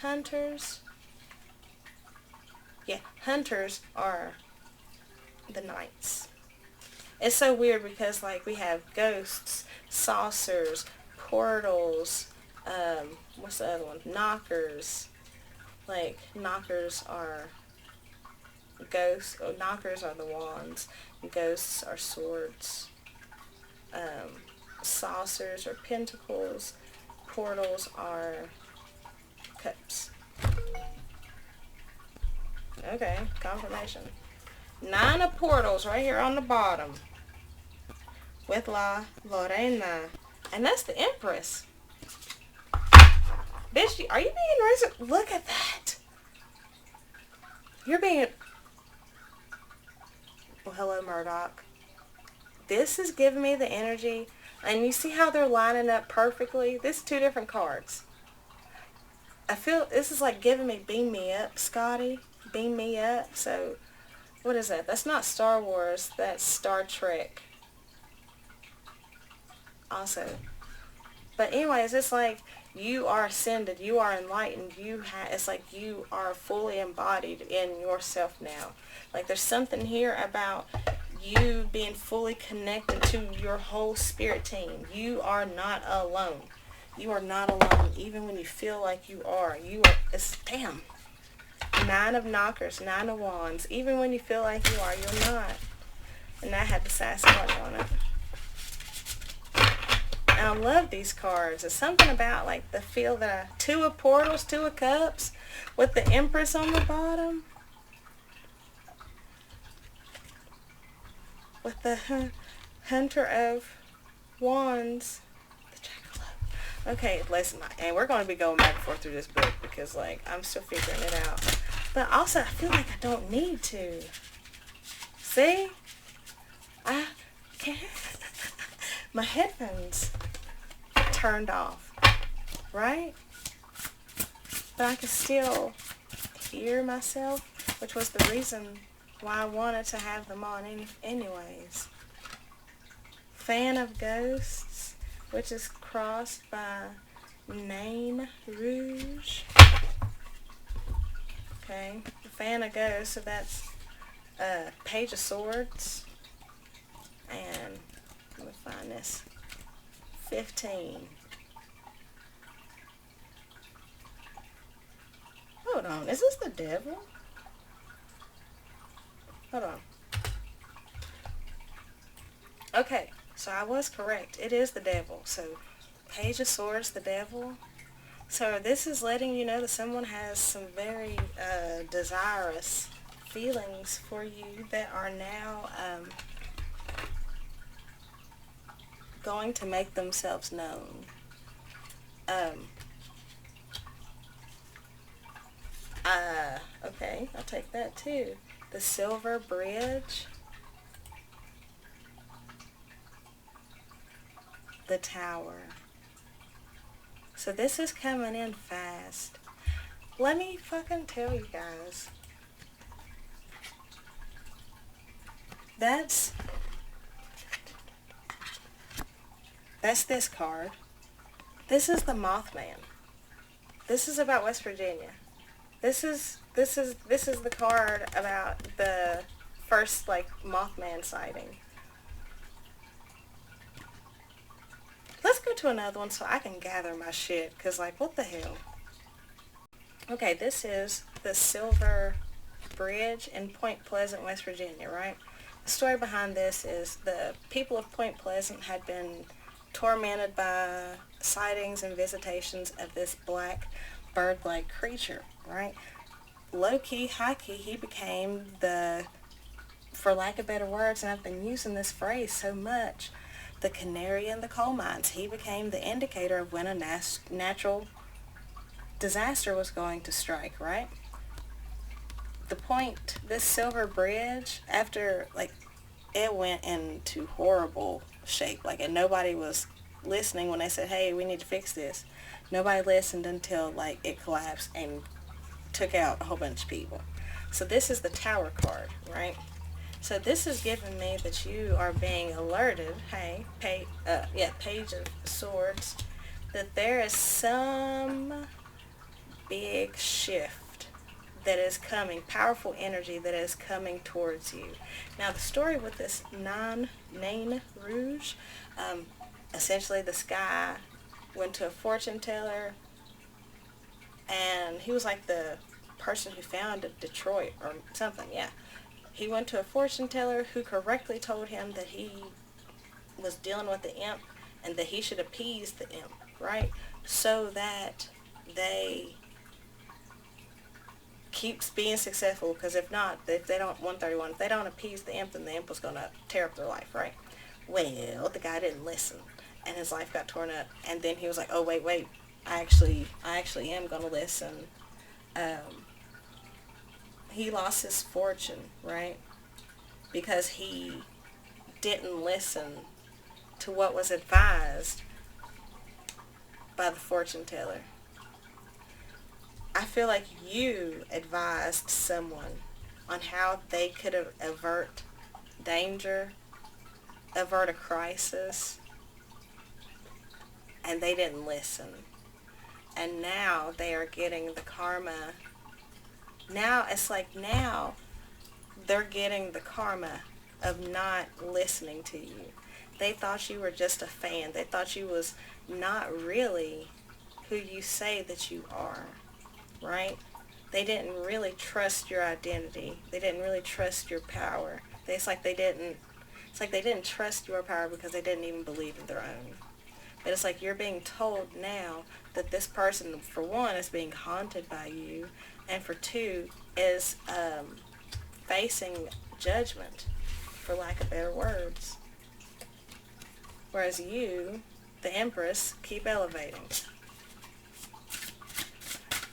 Hunters. Yeah, hunters are the knights. It's so weird because like we have ghosts, saucers, portals, what's the other one? Knockers. Like, knockers are ghosts, knockers are the wands, ghosts are swords, saucers are pentacles, portals are cups. Okay, confirmation. 9 of portals right here on the bottom with La Lorena. And that's the Empress. Bitch, are you being racist? Look at that. You're being... Well, hello, Murdoch. This is giving me the energy. And you see how they're lining up perfectly? This is 2 different cards. I feel this is like giving me beam me up, Scotty. Beam me up. So, what is that? That's not Star Wars. That's Star Trek. Also. But anyways, it's like you are ascended, you are enlightened, it's like you are fully embodied in yourself now. Like there's something here about you being fully connected to your whole spirit team. You are not alone. You are not alone, even when you feel like you are. It's, damn. 9 of knockers, 9 of wands. Even when you feel like you are, you're not. And that had the Sasquatch on it. And I love these cards. It's something about like the feel that 2 of portals, 2 of cups with the Empress on the bottom. With the Hunter of Wands. The Jack of Love. Okay, listen, and we're going to be going back and forth through this book because like I'm still figuring it out. But also I feel like I don't need to. See? I can't. My headphones turned off, right? But I could still hear myself, which was the reason why I wanted to have them on anyways. Fan of Ghosts, which is crossed by Nain Rouge. Okay, the fan of ghosts, so that's Page of Swords, and let me find this, 15. Hold on, is this the devil? Hold on. Okay, so I was correct. It is the devil. So, Page of Swords, the devil. So this is letting you know that someone has some very desirous feelings for you that are now going to make themselves known. Okay, I'll take that too. The Silver Bridge. The Tower. So this is coming in fast. Let me fucking tell you guys. That's this card. This is the Mothman. This is about West Virginia. This is the card about the first Mothman sighting. Let's go to another one so I can gather my shit, cause what the hell? Okay, this is the Silver Bridge in Point Pleasant, West Virginia, right? The story behind this is the people of Point Pleasant had been tormented by sightings and visitations of this black bird-like creature, right? Low-key, high-key, he became the, for lack of better words, and I've been using this phrase so much, the canary in the coal mines. He became the indicator of when a natural disaster was going to strike, right? The point, this Silver Bridge, after, it went into horrible shape, and nobody was listening when they said, hey, we need to fix this. Nobody listened until, it collapsed and took out a whole bunch of people. So this is the Tower card, right? So this is giving me that you are being alerted, hey, Page of Swords, that there is some big shift that is coming, powerful energy that is coming towards you. Now the story with this Nain Rouge, essentially this guy went to a fortune teller, and he was the person who founded Detroit or something, yeah. He went to a fortune teller who correctly told him that he was dealing with the imp and that he should appease the imp, right? So that they keeps being successful, because if not, if they don't, 131, if they don't appease the imp, then the imp was going to tear up their life, right? Well, the guy didn't listen, and his life got torn up, and then he was like, oh, wait, I actually am going to listen. He lost his fortune, right? Because he didn't listen to what was advised by the fortune teller. I feel like you advised someone on how they could avert danger, avert a crisis, and they didn't listen. And now they are getting the karma. Now it's now they're getting the karma of not listening to you. They thought you were just a fan. They thought you was not really who you say that you are, right? They didn't really trust your identity. They didn't really trust your power. It's like they didn't trust your power because they didn't even believe in their own. But it's you're being told now that this person, for one, is being haunted by you, and for two, is facing judgment, for lack of better words. Whereas you, the Empress, keep elevating.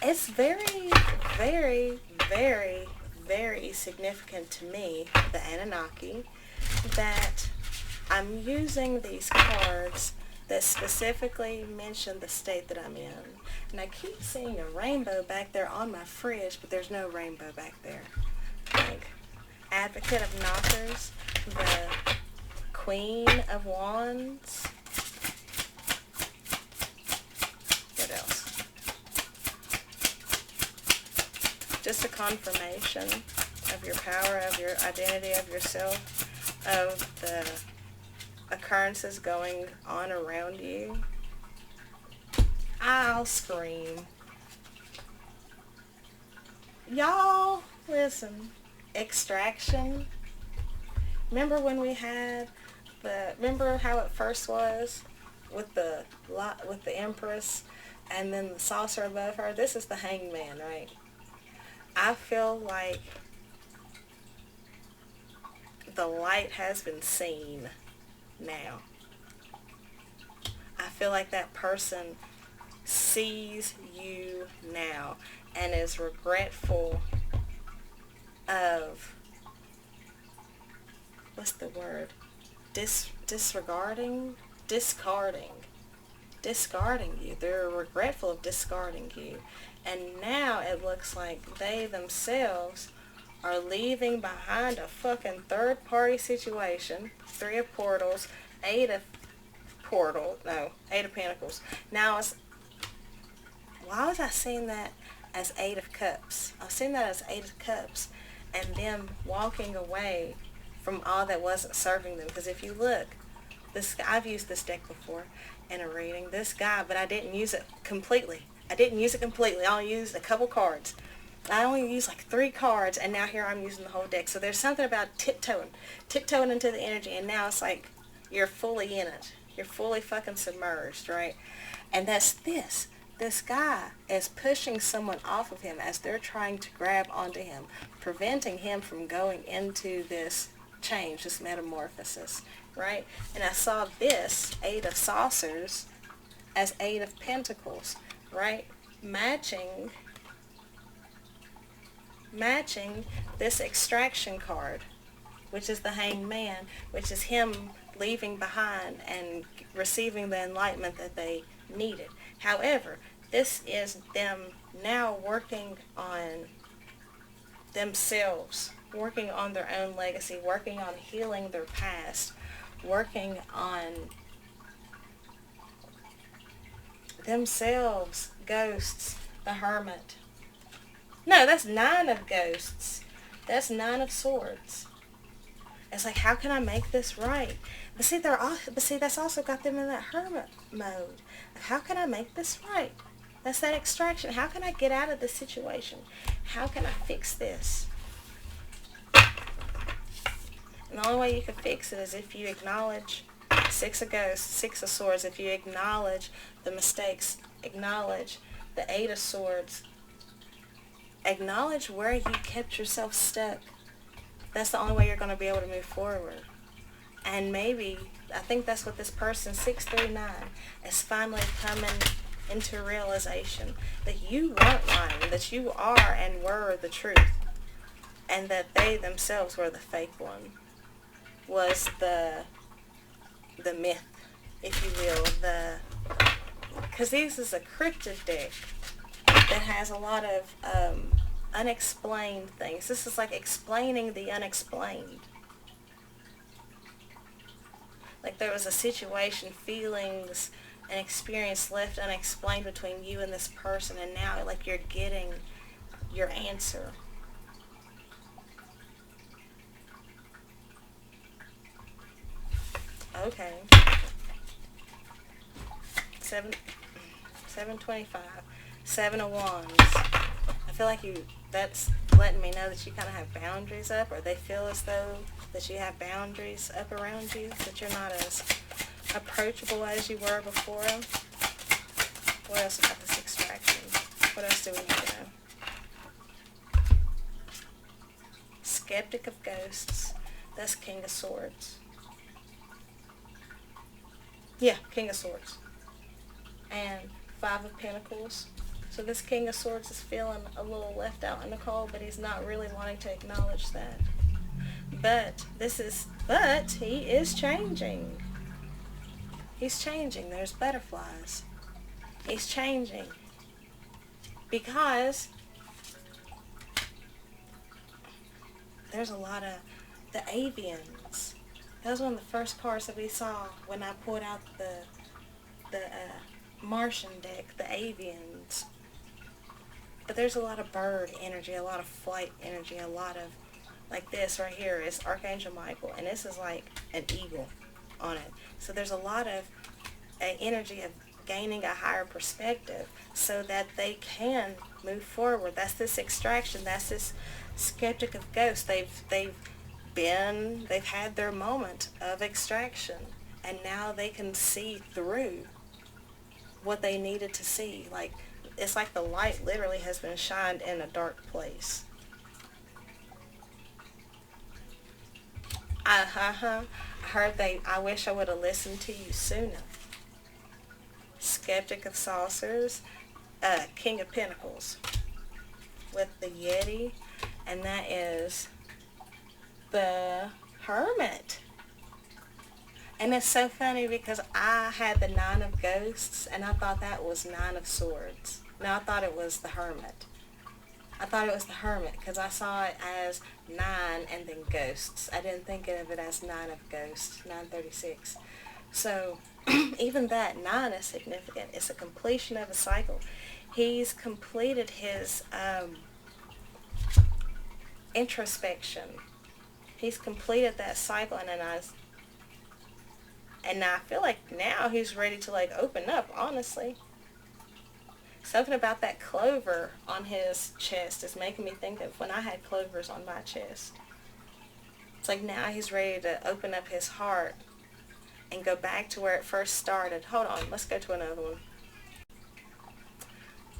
It's very, very, very, very significant to me, the Anunnaki, that I'm using these cards that specifically mention the state that I'm in. And I keep seeing a rainbow back there on my fridge, but there's no rainbow back there. Advocate of Knockers, the Queen of Wands. What else? just a confirmation of your power, of your identity, of yourself, of the occurrences going on around you. I'll scream. Y'all, listen. Extraction. Remember when we had remember how it first was with the Empress and then the saucer above her? This is the Hangman, right? I feel like the light has been seen now. I feel like that person sees you now and is regretful of, what's the word? Discarding you. They're regretful of discarding you. And now it looks like they themselves are leaving behind a fucking third-party situation. 3 of Pentacles, 8 of Pentacles. Now, why was I seeing that as 8 of Cups? I was seeing that as 8 of Cups and them walking away from all that wasn't serving them. Because if you look, I've used this deck before in a reading. This guy, but I didn't use it completely. I only used a couple cards. I only used like 3 cards, and now here I'm using the whole deck. So there's something about tiptoeing into the energy, and now it's like you're fully in it. You're fully fucking submerged, right? And that's this. This guy is pushing someone off of him as they're trying to grab onto him, preventing him from going into this change, this metamorphosis, right? And I saw this 8 of Saucers as 8 of Pentacles, right? Matching this extraction card, which is the Hanged Man, which is him leaving behind and receiving the enlightenment that they needed. However, this is them now working on themselves, working on their own legacy, working on healing their past, working on themselves. Ghosts, the Hermit. No, that's 9 of Ghosts. That's 9 of Swords. It's like, how can I make this right? But see, that's also got them in that hermit mode. How can I make this right? That's that extraction. How can I get out of this situation? How can I fix this? And the only way you can fix it is if you acknowledge 6 of Ghosts, 6 of Swords. If you acknowledge the mistakes, acknowledge the 8 of Swords, acknowledge where you kept yourself stuck. That's the only way you're going to be able to move forward. And maybe, I think that's what this person, 639, is finally coming into realization. That you weren't lying. That you are and were the truth. And that they themselves were the fake one. Was the myth, if you will. Because this is a cryptid deck that has a lot of unexplained things. This is like explaining the unexplained. Like there was a situation, feelings, an experience left unexplained between you and this person, and now like you're getting your answer. Okay. 725. 7 of Wands. I feel like that's letting me know that you kind of have boundaries up, or they feel as though that you have boundaries up around you, that you're not as approachable as you were before. What else about this extraction? What else do we need to know? Skeptic of Ghosts. That's King of Swords. Yeah, King of Swords. And 5 of Pentacles. So this King of Swords is feeling a little left out in the cold, but he's not really wanting to acknowledge that. But he is changing. He's changing. There's butterflies. He's changing. Because there's a lot of the avians. That was one of the first cards that we saw when I pulled out the Martian deck, the avians. but there's a lot of bird energy, a lot of flight energy, a lot of, like this right here is Archangel Michael, and this is like an eagle on it. So there's a lot of energy of gaining a higher perspective so that they can move forward. That's this extraction. That's this skeptic of ghosts. They've had their moment of extraction, and now they can see through what they needed to see. Like, it's like the light literally has been shined in a dark place. I heard I wish I would have listened to you sooner. Skeptic of Saucers, King of Pentacles with the Yeti, and that is the Hermit. And it's so funny because I had the Nine of Ghosts, and I thought that was Nine of Swords. No, I thought it was the Hermit. I thought it was the Hermit because I saw it as 9 and then ghosts. I didn't think of it as 9 of ghosts, 936. So even that 9 is significant. It's a completion of a cycle. He's completed his introspection. He's completed that cycle, and I feel like now he's ready to like open up, honestly. Something about that clover on his chest is making me think of when I had clovers on my chest. It's like now he's ready to open up his heart and go back to where it first started. Hold on, let's go to another one.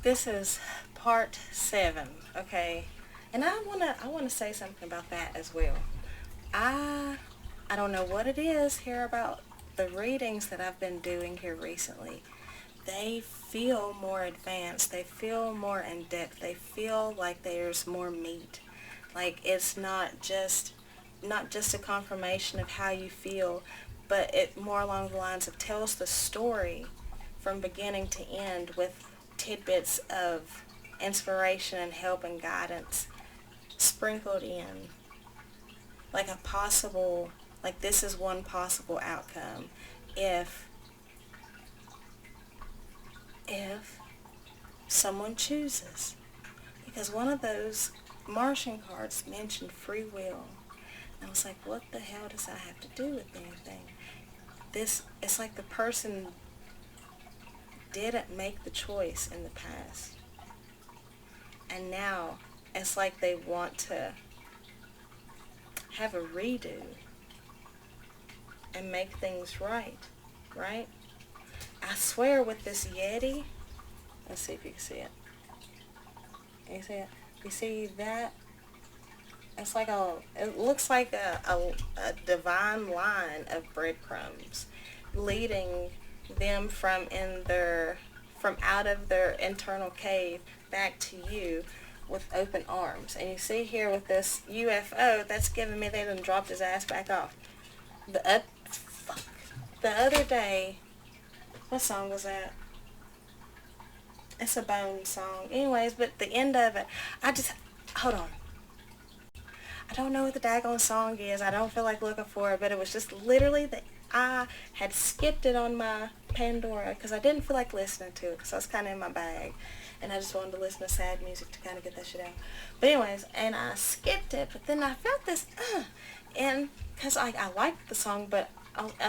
This is part 7, okay? And I wanna say something about that as well. I don't know what it is here about the readings that I've been doing here recently. They feel more advanced. They feel more in depth. They feel like there's more meat. Like it's not just a confirmation of how you feel, but it more along the lines of tells the story from beginning to end with tidbits of inspiration and help and guidance sprinkled in. Like a possible, like this is one possible outcome if someone chooses. Because one of those Martian cards mentioned free will. And I was like, what the hell does that have to do with anything? It's like the person didn't make the choice in the past. And now it's like they want to have a redo and make things right? I swear with this Yeti, let's see if you can see it. Can you see it? You see that? It's like it looks like a divine line of breadcrumbs leading them from out of their internal cave back to you with open arms. And you see here with this UFO, that's giving me they done dropped his ass back off. The other day, what song was that? It's a Bone song. Anyways, but the end of it, hold on. I don't know what the daggone song is. I don't feel like looking for it, but it was just literally that I had skipped it on my Pandora because I didn't feel like listening to it because I was kind of in my bag. And I just wanted to listen to sad music to kind of get that shit out. But anyways, and I skipped it, but then I felt this, and because I liked the song, but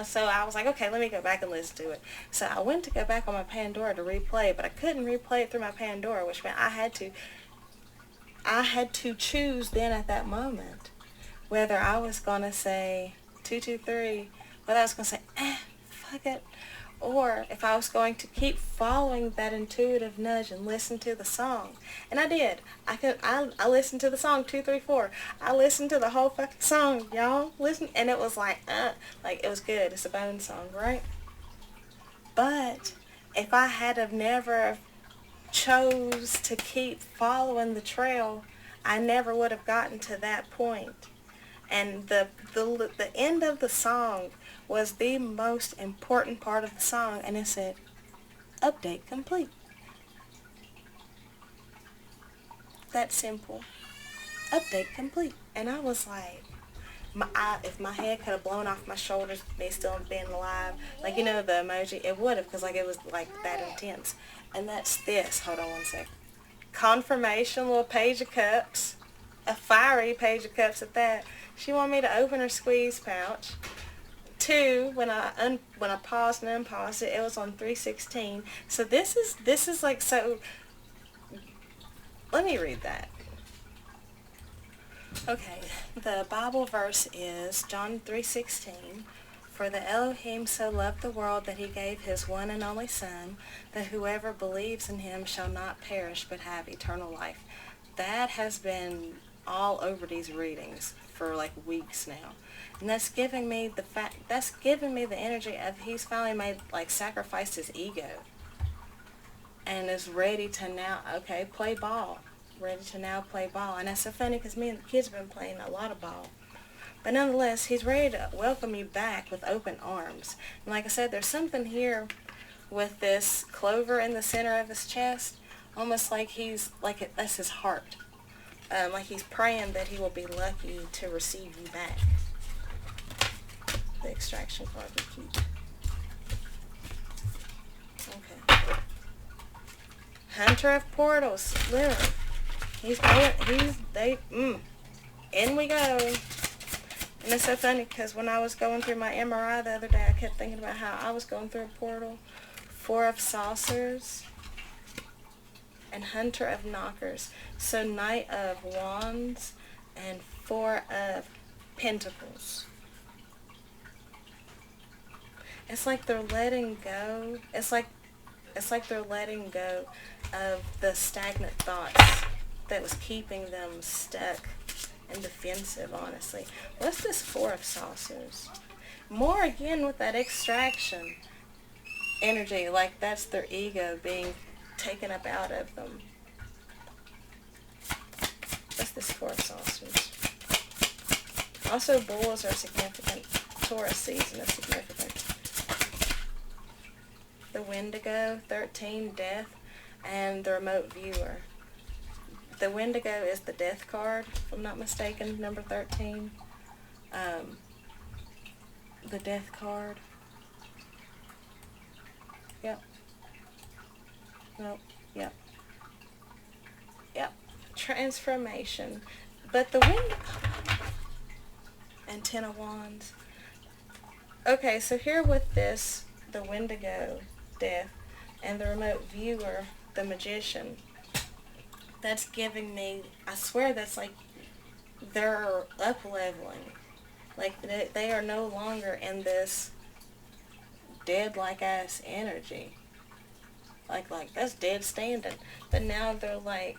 so I was like, okay, let me go back and listen to it. So I went to go back on my Pandora to replay, but I couldn't replay it through my Pandora, which meant I had to choose then at that moment whether I was going to say 223, whether I was going to say, fuck it, or if I was going to keep following that intuitive nudge and listen to the song. And I did. I listened to the song 234. I listened to the whole fucking song, y'all. Listen, and it was like it was good. It's a Bone song, right? But if I had have never chose to keep following the trail, I never would have gotten to that point. And the end of the song was the most important part of the song, and it said, update complete. That simple. Update complete. And I was like, if my head could have blown off my shoulders, me still being alive, like, you know, the emoji, it would have, because, like, it was, like, that intense. And that's this. Hold on one sec. confirmation, little page of cups, a fiery page of cups at that. She wanted me to open her squeeze pouch. 2, when I paused and unpaused it, it was on 316. So this is like, so let me read that. Okay, the Bible verse is John 3:16. For the Elohim so loved the world that he gave his one and only Son, that whoever believes in him shall not perish but have eternal life. That has been all over these readings for like weeks now. And that's giving me the energy of he's finally made, like, sacrificed his ego. And is ready to now, okay, play ball. Ready to now play ball. And that's so funny because me and the kids have been playing a lot of ball. But nonetheless, he's ready to welcome you back with open arms. And like I said, there's something here with this clover in the center of his chest, almost like that's his heart. Like he's praying that he will be lucky to receive you back. The extraction card we keep. Okay. Hunter of Portals, literally. In we go. And it's so funny because when I was going through my MRI the other day, I kept thinking about how I was going through a portal. 4 of Saucers and Hunter of Knockers. So Knight of Wands and 4 of Pentacles. It's like they're letting go. It's like they're letting go of the stagnant thoughts that was keeping them stuck and defensive, honestly. What's this 4 of Saucers? More again with that extraction energy, like that's their ego being taken up out of them. What's this 4 of Saucers? Also, bulls are significant. Taurus season is significant. The Wendigo, 13, Death, and the Remote Viewer. The Wendigo is the Death card, if I'm not mistaken, number 13. The Death card. Yep. Nope. Yep. Yep. Transformation. But the Wendigo... And 10 of Wands. Okay, so here with this, the Wendigo, Death, and the Remote Viewer, the Magician, that's giving me, I swear that's like, they're up-leveling. Like, they are no longer in this dead-like-ass energy. Like, that's dead standing. But now they're like,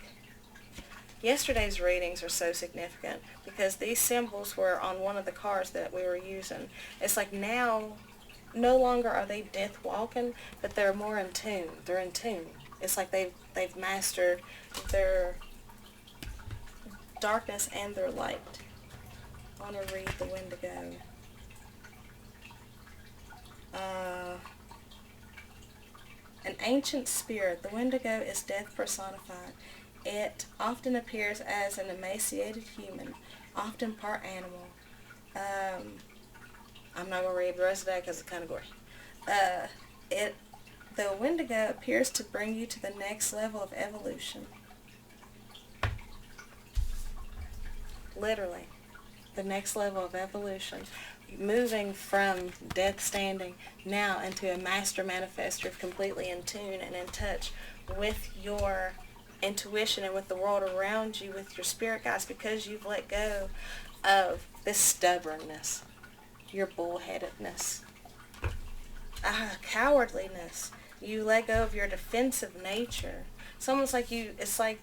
yesterday's readings are so significant because these symbols were on one of the cards that we were using. It's like now, no longer are they death walking, but they're more in tune. They're in tune. It's like they've mastered their darkness and their light. I want to read the Wendigo. An ancient spirit. The Wendigo is death personified. It often appears as an emaciated human, often part animal. I'm not going to read the rest of that because it's kind of gory. The Wendigo appears to bring you to the next level of evolution. Literally, the next level of evolution. Moving from death standing now into a master manifester, completely in tune and in touch with your intuition and with the world around you, with your spirit guides, because you've let go of this stubbornness, your bullheadedness, cowardliness. You let go of your defensive nature. It's almost like it's like,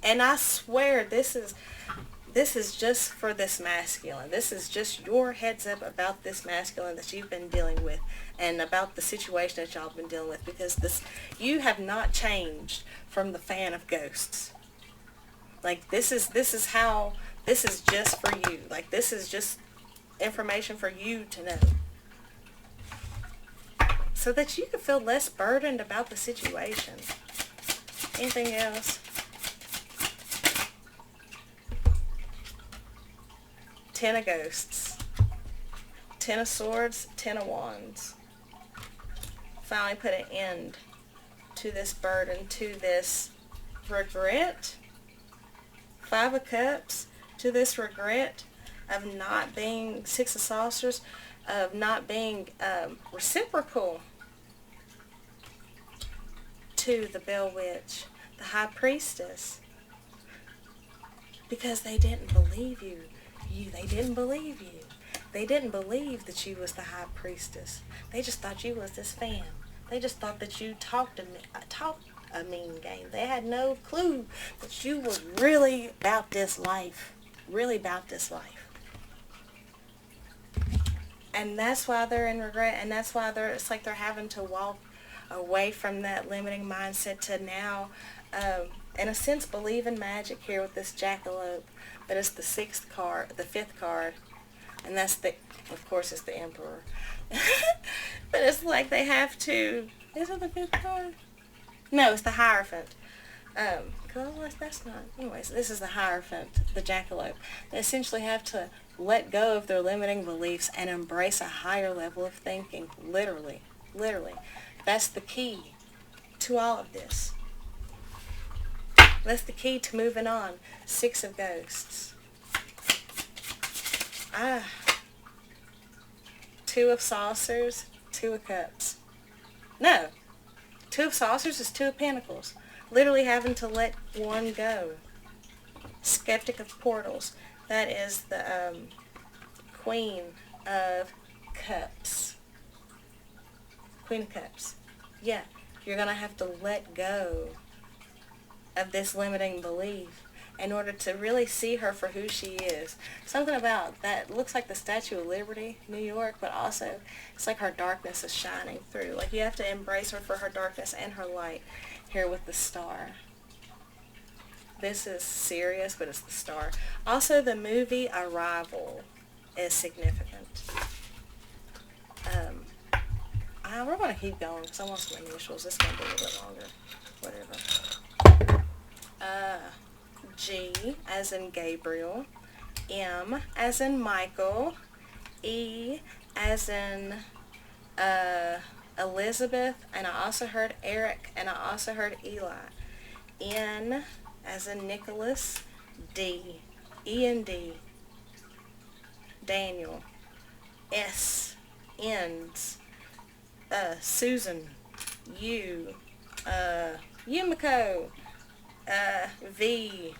and I swear this is just for this masculine. This is just your heads up about this masculine that you've been dealing with and about the situation that y'all been dealing with, because you have not changed from the fan of ghosts. Like, this is just for you. Like, this is just information for you to know, so that you can feel less burdened about the situation. Anything else? 10 of Ghosts, 10 of Swords, 10 of Wands. Finally put an end to this burden, to this regret, 5 of Cups, to this regret of not being 6 of Saucers, of not being reciprocal to the Bell Witch, the High Priestess, because they didn't believe you. They didn't believe you. They didn't believe that you was the High Priestess. They just thought you was this fam. They just thought that you talked a mean game. They had no clue that you was really about this life. Really about this life. And that's why they're in regret, and that's why it's like they're having to walk away from that limiting mindset to now, in a sense, believe in magic here with this Jackalope. But it's the 5th card, and that's of course, it's the Emperor. But it's like they have to, is it the 5th card? No, it's the Hierophant. That's not, anyways, this is the Hierophant, the Jackalope. They essentially have to let go of their limiting beliefs and embrace a higher level of thinking. Literally. That's the key to all of this. That's the key to moving on. 6 of Ghosts. 2 of Saucers, 2 of Cups. No. 2 of Saucers is 2 of Pentacles. Literally having to let one go. Skeptic of Portals. That is the Queen of Cups. Queen of Cups. Yeah, you're going to have to let go of this limiting belief in order to really see her for who she is. Something about that looks like the Statue of Liberty, New York, but also it's like her darkness is shining through. Like you have to embrace her for her darkness and her light here with the Star. This is serious, but it's the Star. Also, the movie Arrival is significant. We're going to keep going because I want some initials. It's going to be a little bit longer. Whatever. G as in Gabriel. M as in Michael. E as in Elizabeth. And I also heard Eric. And I also heard Eli. N as in Nicholas. D. E and D. Daniel. S. Ends. Susan. U. Yumiko. V.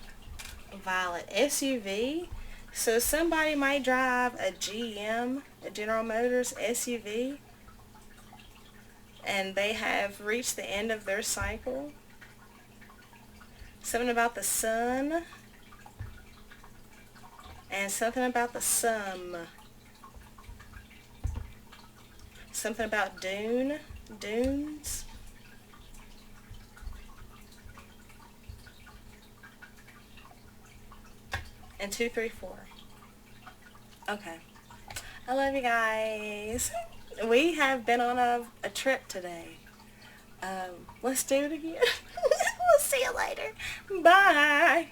Violet. SUV. So somebody might drive a GM, a General Motors SUV, and they have reached the end of their cycle. Something about the sun. And something about the sum. Something about dunes. And 2, 3, 4. Okay. I love you guys. We have been on a trip today. Let's do it again. We'll see you later. Bye.